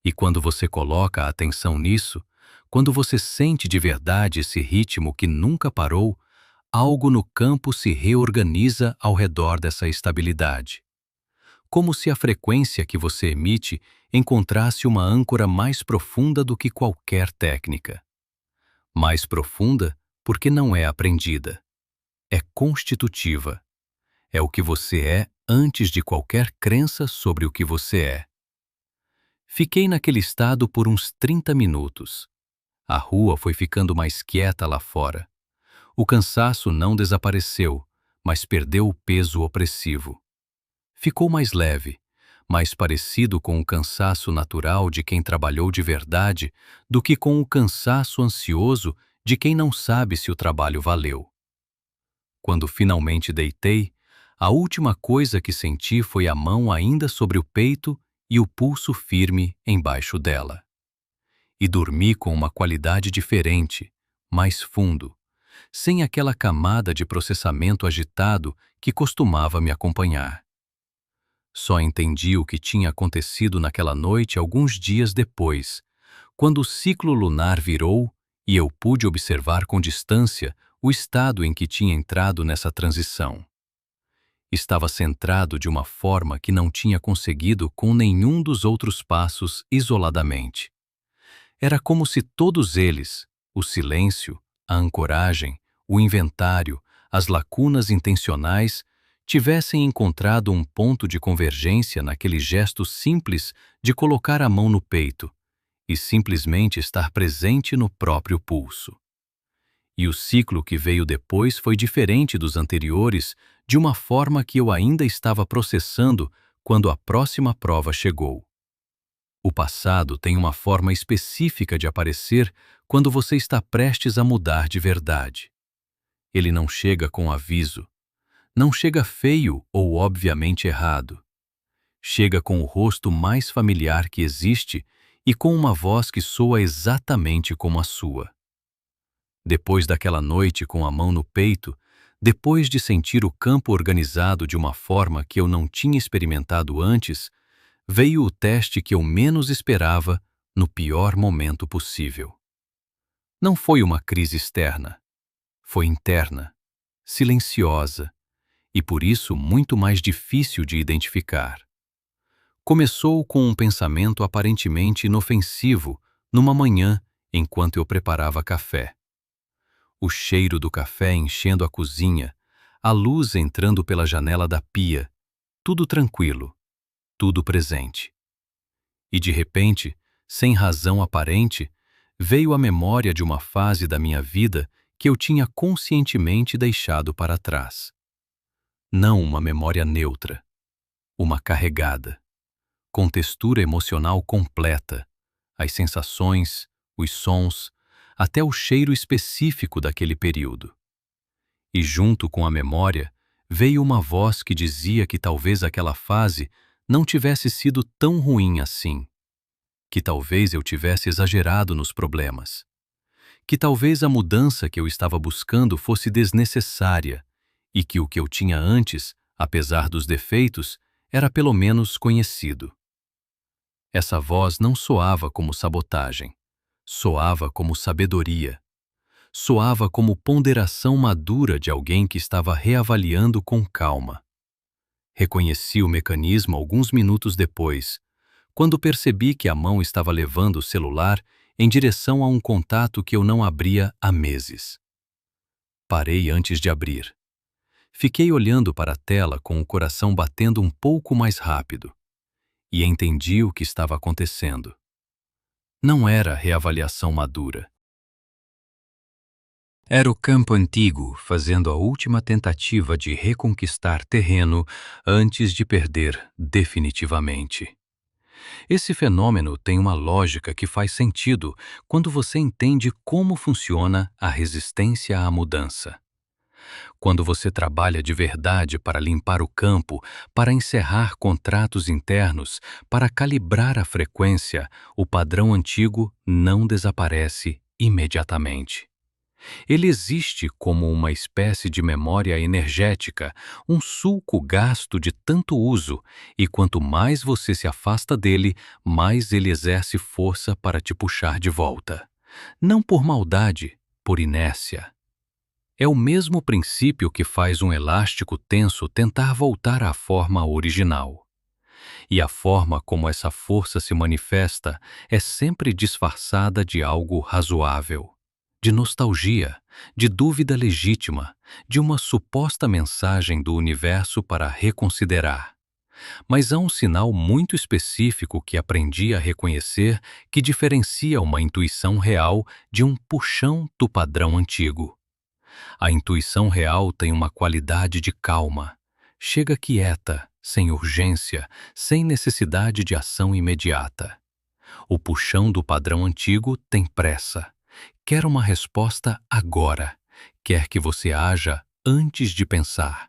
E quando você coloca a atenção nisso, quando você sente de verdade esse ritmo que nunca parou, algo no campo se reorganiza ao redor dessa estabilidade. Como se a frequência que você emite encontrasse uma âncora mais profunda do que qualquer técnica. Mais profunda porque não é aprendida. É constitutiva. É o que você é antes de qualquer crença sobre o que você é. Fiquei naquele estado por uns 30 minutos. A rua foi ficando mais quieta lá fora. O cansaço não desapareceu, mas perdeu o peso opressivo. Ficou mais leve, mais parecido com o cansaço natural de quem trabalhou de verdade do que com o cansaço ansioso de quem não sabe se o trabalho valeu. Quando finalmente deitei, a última coisa que senti foi a mão ainda sobre o peito e o pulso firme embaixo dela. E dormi com uma qualidade diferente, mais fundo, sem aquela camada de processamento agitado que costumava me acompanhar. Só entendi o que tinha acontecido naquela noite alguns dias depois, quando o ciclo lunar virou e eu pude observar com distância o estado em que tinha entrado nessa transição. Estava centrado de uma forma que não tinha conseguido com nenhum dos outros passos isoladamente. Era como se todos eles, o silêncio, a ancoragem, o inventário, as lacunas intencionais, tivessem encontrado um ponto de convergência naquele gesto simples de colocar a mão no peito e simplesmente estar presente no próprio pulso. E o ciclo que veio depois foi diferente dos anteriores, de uma forma que eu ainda estava processando quando a próxima prova chegou. O passado tem uma forma específica de aparecer quando você está prestes a mudar de verdade. Ele não chega com aviso. Não chega feio ou obviamente errado. Chega com o rosto mais familiar que existe e com uma voz que soa exatamente como a sua. Depois daquela noite com a mão no peito, depois de sentir o campo organizado de uma forma que eu não tinha experimentado antes, veio o teste que eu menos esperava no pior momento possível. Não foi uma crise externa. Foi interna, silenciosa e por isso muito mais difícil de identificar. Começou com um pensamento aparentemente inofensivo numa manhã enquanto eu preparava café. O cheiro do café enchendo a cozinha, a luz entrando pela janela da pia, tudo tranquilo, tudo presente. E de repente, sem razão aparente, veio a memória de uma fase da minha vida que eu tinha conscientemente deixado para trás. Não uma memória neutra, uma carregada, com textura emocional completa, as sensações, os sons, até o cheiro específico daquele período. E junto com a memória, veio uma voz que dizia que talvez aquela fase não tivesse sido tão ruim assim, que talvez eu tivesse exagerado nos problemas, que talvez a mudança que eu estava buscando fosse desnecessária e que o que eu tinha antes, apesar dos defeitos, era pelo menos conhecido. Essa voz não soava como sabotagem, soava como sabedoria, soava como ponderação madura de alguém que estava reavaliando com calma. Reconheci o mecanismo alguns minutos depois, quando percebi que a mão estava levando o celular em direção a um contato que eu não abria há meses. Parei antes de abrir. Fiquei olhando para a tela com o coração batendo um pouco mais rápido e entendi o que estava acontecendo. Não era reavaliação madura. Era o campo antigo fazendo a última tentativa de reconquistar terreno antes de perder definitivamente. Esse fenômeno tem uma lógica que faz sentido quando você entende como funciona a resistência à mudança. Quando você trabalha de verdade para limpar o campo, para encerrar contratos internos, para calibrar a frequência, o padrão antigo não desaparece imediatamente. Ele existe como uma espécie de memória energética, um sulco gasto de tanto uso, e quanto mais você se afasta dele, mais ele exerce força para te puxar de volta. Não por maldade, por inércia. É o mesmo princípio que faz um elástico tenso tentar voltar à forma original. E a forma como essa força se manifesta é sempre disfarçada de algo razoável, de nostalgia, de dúvida legítima, de uma suposta mensagem do universo para reconsiderar. Mas há um sinal muito específico que aprendi a reconhecer que diferencia uma intuição real de um puxão do padrão antigo. A intuição real tem uma qualidade de calma. Chega quieta, sem urgência, sem necessidade de ação imediata. O puxão do padrão antigo tem pressa. Quer uma resposta agora. Quer que você haja antes de pensar.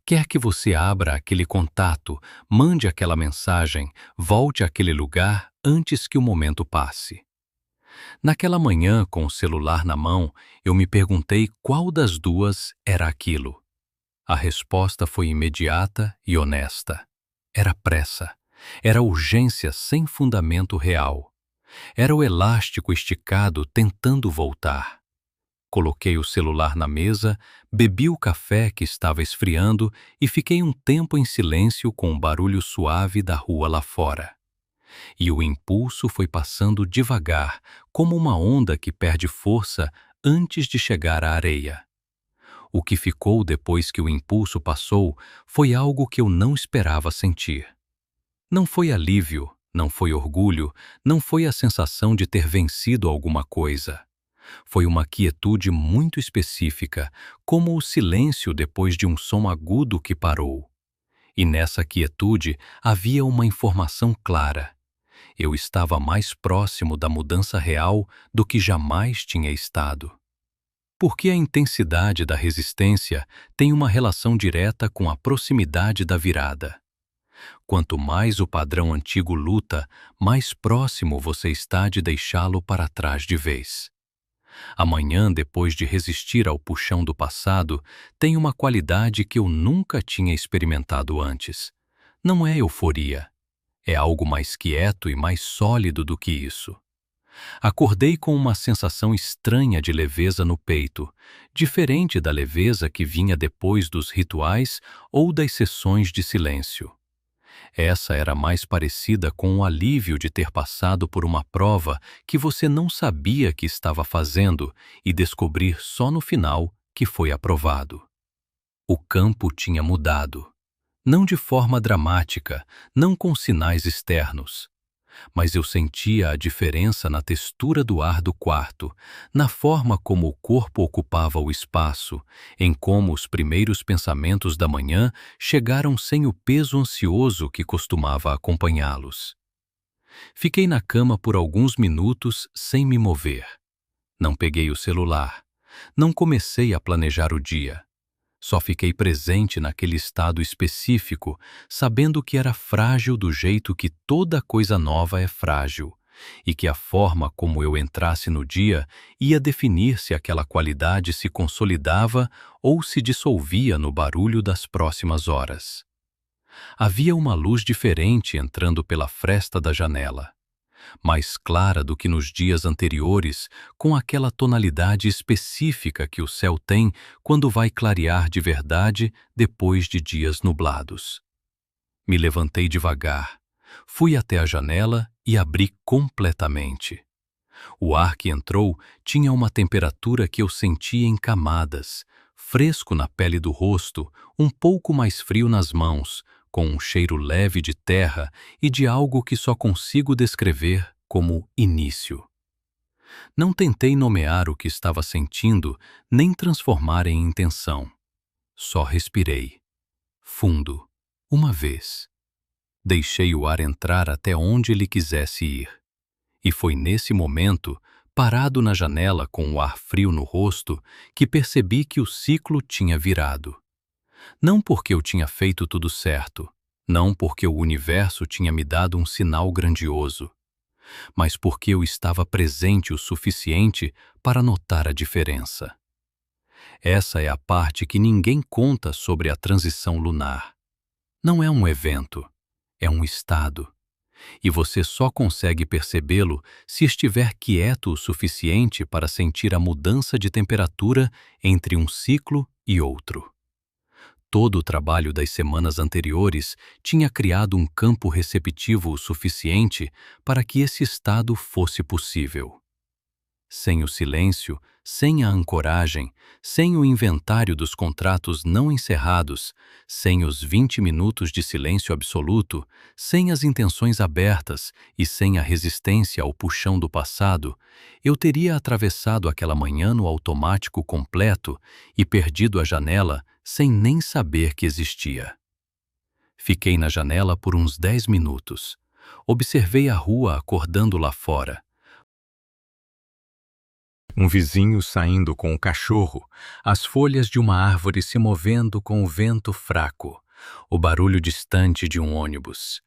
Quer que você abra aquele contato, mande aquela mensagem, volte àquele lugar antes que o momento passe. Naquela manhã, com o celular na mão, eu me perguntei qual das duas era aquilo. A resposta foi imediata e honesta. Era pressa. Era urgência sem fundamento real. Era o elástico esticado tentando voltar. Coloquei o celular na mesa, bebi o café que estava esfriando e fiquei um tempo em silêncio com o barulho suave da rua lá fora. E o impulso foi passando devagar, como uma onda que perde força antes de chegar à areia. O que ficou depois que o impulso passou foi algo que eu não esperava sentir. Não foi alívio, não foi orgulho, não foi a sensação de ter vencido alguma coisa. Foi uma quietude muito específica, como o silêncio depois de um som agudo que parou. E nessa quietude havia uma informação clara. Eu estava mais próximo da mudança real do que jamais tinha estado. Porque a intensidade da resistência tem uma relação direta com a proximidade da virada. Quanto mais o padrão antigo luta, mais próximo você está de deixá-lo para trás de vez. Amanhã, depois de resistir ao puxão do passado, tem uma qualidade que eu nunca tinha experimentado antes. Não é euforia. É algo mais quieto e mais sólido do que isso. Acordei com uma sensação estranha de leveza no peito, diferente da leveza que vinha depois dos rituais ou das sessões de silêncio. Essa era mais parecida com o alívio de ter passado por uma prova que você não sabia que estava fazendo e descobrir só no final que foi aprovado. O campo tinha mudado. Não de forma dramática, não com sinais externos, mas eu sentia a diferença na textura do ar do quarto, na forma como o corpo ocupava o espaço, em como os primeiros pensamentos da manhã chegaram sem o peso ansioso que costumava acompanhá-los. Fiquei na cama por alguns minutos sem me mover. Não peguei o celular. Não comecei a planejar o dia. Só fiquei presente naquele estado específico, sabendo que era frágil do jeito que toda coisa nova é frágil, e que a forma como eu entrasse no dia ia definir se aquela qualidade se consolidava ou se dissolvia no barulho das próximas horas. Havia uma luz diferente entrando pela fresta da janela, mais clara do que nos dias anteriores, com aquela tonalidade específica que o céu tem quando vai clarear de verdade depois de dias nublados. Me levantei devagar, fui até a janela e abri completamente. O ar que entrou tinha uma temperatura que eu sentia em camadas, fresco na pele do rosto, um pouco mais frio nas mãos, com um cheiro leve de terra e de algo que só consigo descrever como início. Não tentei nomear o que estava sentindo, nem transformar em intenção. Só respirei. Fundo, uma vez. Deixei o ar entrar até onde ele quisesse ir. E foi nesse momento, parado na janela com o ar frio no rosto, que percebi que o ciclo tinha virado. Não porque eu tinha feito tudo certo, não porque o universo tinha me dado um sinal grandioso, mas porque eu estava presente o suficiente para notar a diferença. Essa é a parte que ninguém conta sobre a transição lunar. Não é um evento, é um estado. E você só consegue percebê-lo se estiver quieto o suficiente para sentir a mudança de temperatura entre um ciclo e outro. Todo o trabalho das semanas anteriores tinha criado um campo receptivo o suficiente para que esse estado fosse possível. Sem o silêncio, sem a ancoragem, sem o inventário dos contratos não encerrados, sem os 20 minutos de silêncio absoluto, sem as intenções abertas e sem a resistência ao puxão do passado, eu teria atravessado aquela manhã no automático completo e perdido a janela sem nem saber que existia. Fiquei na janela por uns 10 minutos. Observei a rua acordando lá fora. Um vizinho saindo com o cachorro, as folhas de uma árvore se movendo com o vento fraco, o barulho distante de um ônibus.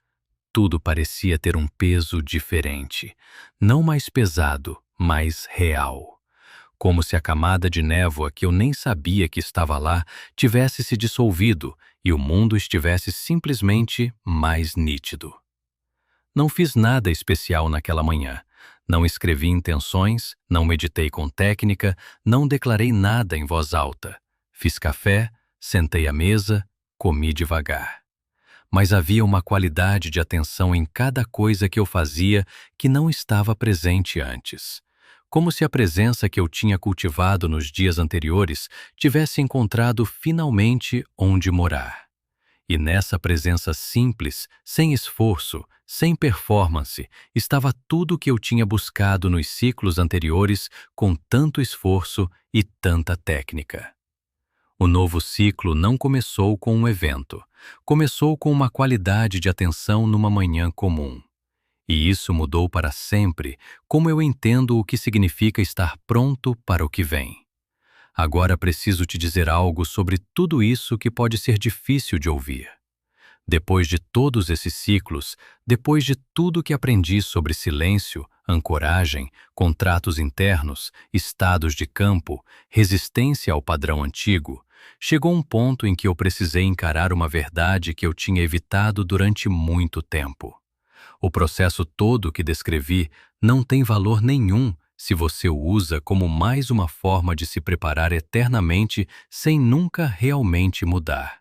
Tudo parecia ter um peso diferente, não mais pesado, mas real. Como se a camada de névoa que eu nem sabia que estava lá tivesse se dissolvido e o mundo estivesse simplesmente mais nítido. Não fiz nada especial naquela manhã. Não escrevi intenções, não meditei com técnica, não declarei nada em voz alta. Fiz café, sentei à mesa, comi devagar. Mas havia uma qualidade de atenção em cada coisa que eu fazia que não estava presente antes. Como se a presença que eu tinha cultivado nos dias anteriores tivesse encontrado finalmente onde morar. E nessa presença simples, sem esforço, sem performance, estava tudo o que eu tinha buscado nos ciclos anteriores com tanto esforço e tanta técnica. O novo ciclo não começou com um evento, começou com uma qualidade de atenção numa manhã comum. E isso mudou para sempre como eu entendo o que significa estar pronto para o que vem. Agora preciso te dizer algo sobre tudo isso que pode ser difícil de ouvir. Depois de todos esses ciclos, depois de tudo que aprendi sobre silêncio, ancoragem, contratos internos, estados de campo, resistência ao padrão antigo, chegou um ponto em que eu precisei encarar uma verdade que eu tinha evitado durante muito tempo. O processo todo que descrevi não tem valor nenhum se você o usa como mais uma forma de se preparar eternamente sem nunca realmente mudar.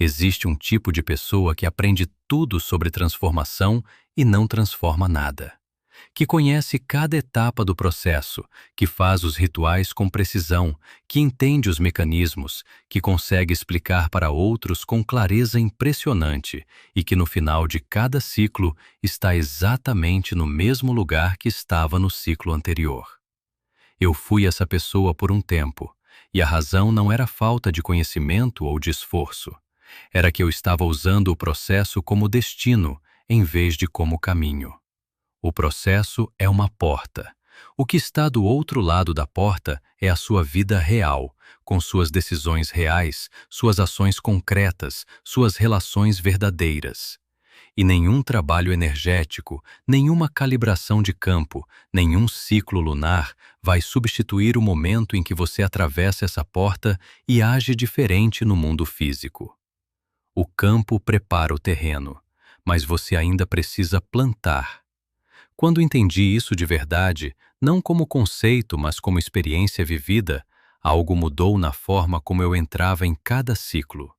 Existe um tipo de pessoa que aprende tudo sobre transformação e não transforma nada, que conhece cada etapa do processo, que faz os rituais com precisão, que entende os mecanismos, que consegue explicar para outros com clareza impressionante e que no final de cada ciclo está exatamente no mesmo lugar que estava no ciclo anterior. Eu fui essa pessoa por um tempo, e a razão não era falta de conhecimento ou de esforço. Era que eu estava usando o processo como destino, em vez de como caminho. O processo é uma porta. O que está do outro lado da porta é a sua vida real, com suas decisões reais, suas ações concretas, suas relações verdadeiras. E nenhum trabalho energético, nenhuma calibração de campo, nenhum ciclo lunar vai substituir o momento em que você atravessa essa porta e age diferente no mundo físico. O campo prepara o terreno, mas você ainda precisa plantar. Quando entendi isso de verdade, não como conceito, mas como experiência vivida, algo mudou na forma como eu entrava em cada ciclo.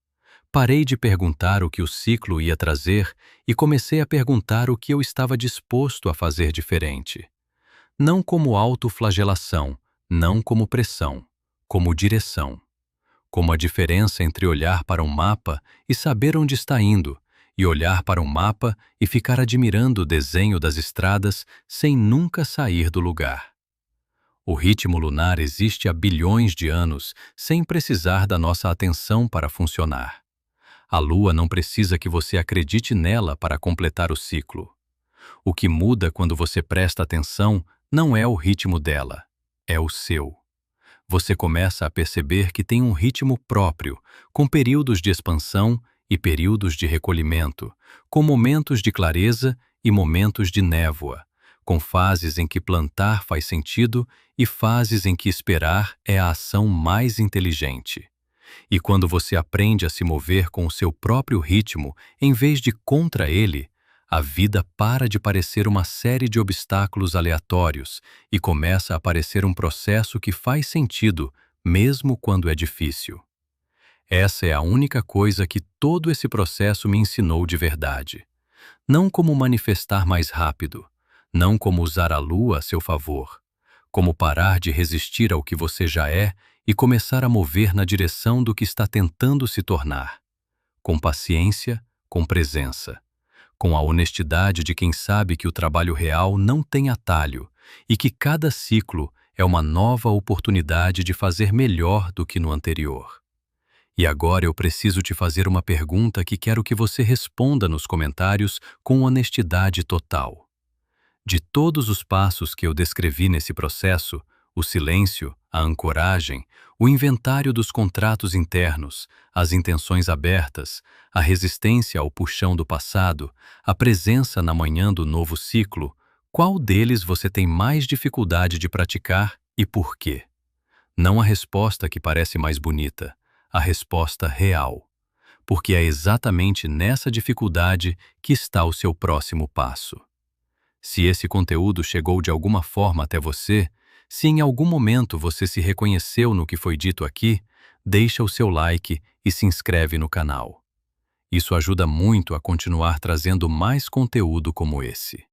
Parei de perguntar o que o ciclo ia trazer e comecei a perguntar o que eu estava disposto a fazer diferente. Não como autoflagelação, não como pressão, como direção. Como a diferença entre olhar para um mapa e saber onde está indo, e olhar para um mapa e ficar admirando o desenho das estradas sem nunca sair do lugar. O ritmo lunar existe há bilhões de anos sem precisar da nossa atenção para funcionar. A lua não precisa que você acredite nela para completar o ciclo. O que muda quando você presta atenção não é o ritmo dela, é o seu. Você começa a perceber que tem um ritmo próprio, com períodos de expansão e períodos de recolhimento, com momentos de clareza e momentos de névoa, com fases em que plantar faz sentido e fases em que esperar é a ação mais inteligente. E quando você aprende a se mover com o seu próprio ritmo, em vez de contra ele, a vida para de parecer uma série de obstáculos aleatórios e começa a parecer um processo que faz sentido, mesmo quando é difícil. Essa é a única coisa que todo esse processo me ensinou de verdade. Não como manifestar mais rápido, não como usar a lua a seu favor, como parar de resistir ao que você já é e começar a mover na direção do que está tentando se tornar. Com paciência, com presença. Com a honestidade de quem sabe que o trabalho real não tem atalho e que cada ciclo é uma nova oportunidade de fazer melhor do que no anterior. E agora eu preciso te fazer uma pergunta que quero que você responda nos comentários com honestidade total. De todos os passos que eu descrevi nesse processo, o silêncio, a ancoragem, o inventário dos contratos internos, as intenções abertas, a resistência ao puxão do passado, a presença na manhã do novo ciclo, qual deles você tem mais dificuldade de praticar e por quê? Não a resposta que parece mais bonita, a resposta real. Porque é exatamente nessa dificuldade que está o seu próximo passo. Se esse conteúdo chegou de alguma forma até você, se em algum momento você se reconheceu no que foi dito aqui, deixa o seu like e se inscreve no canal. Isso ajuda muito a continuar trazendo mais conteúdo como esse.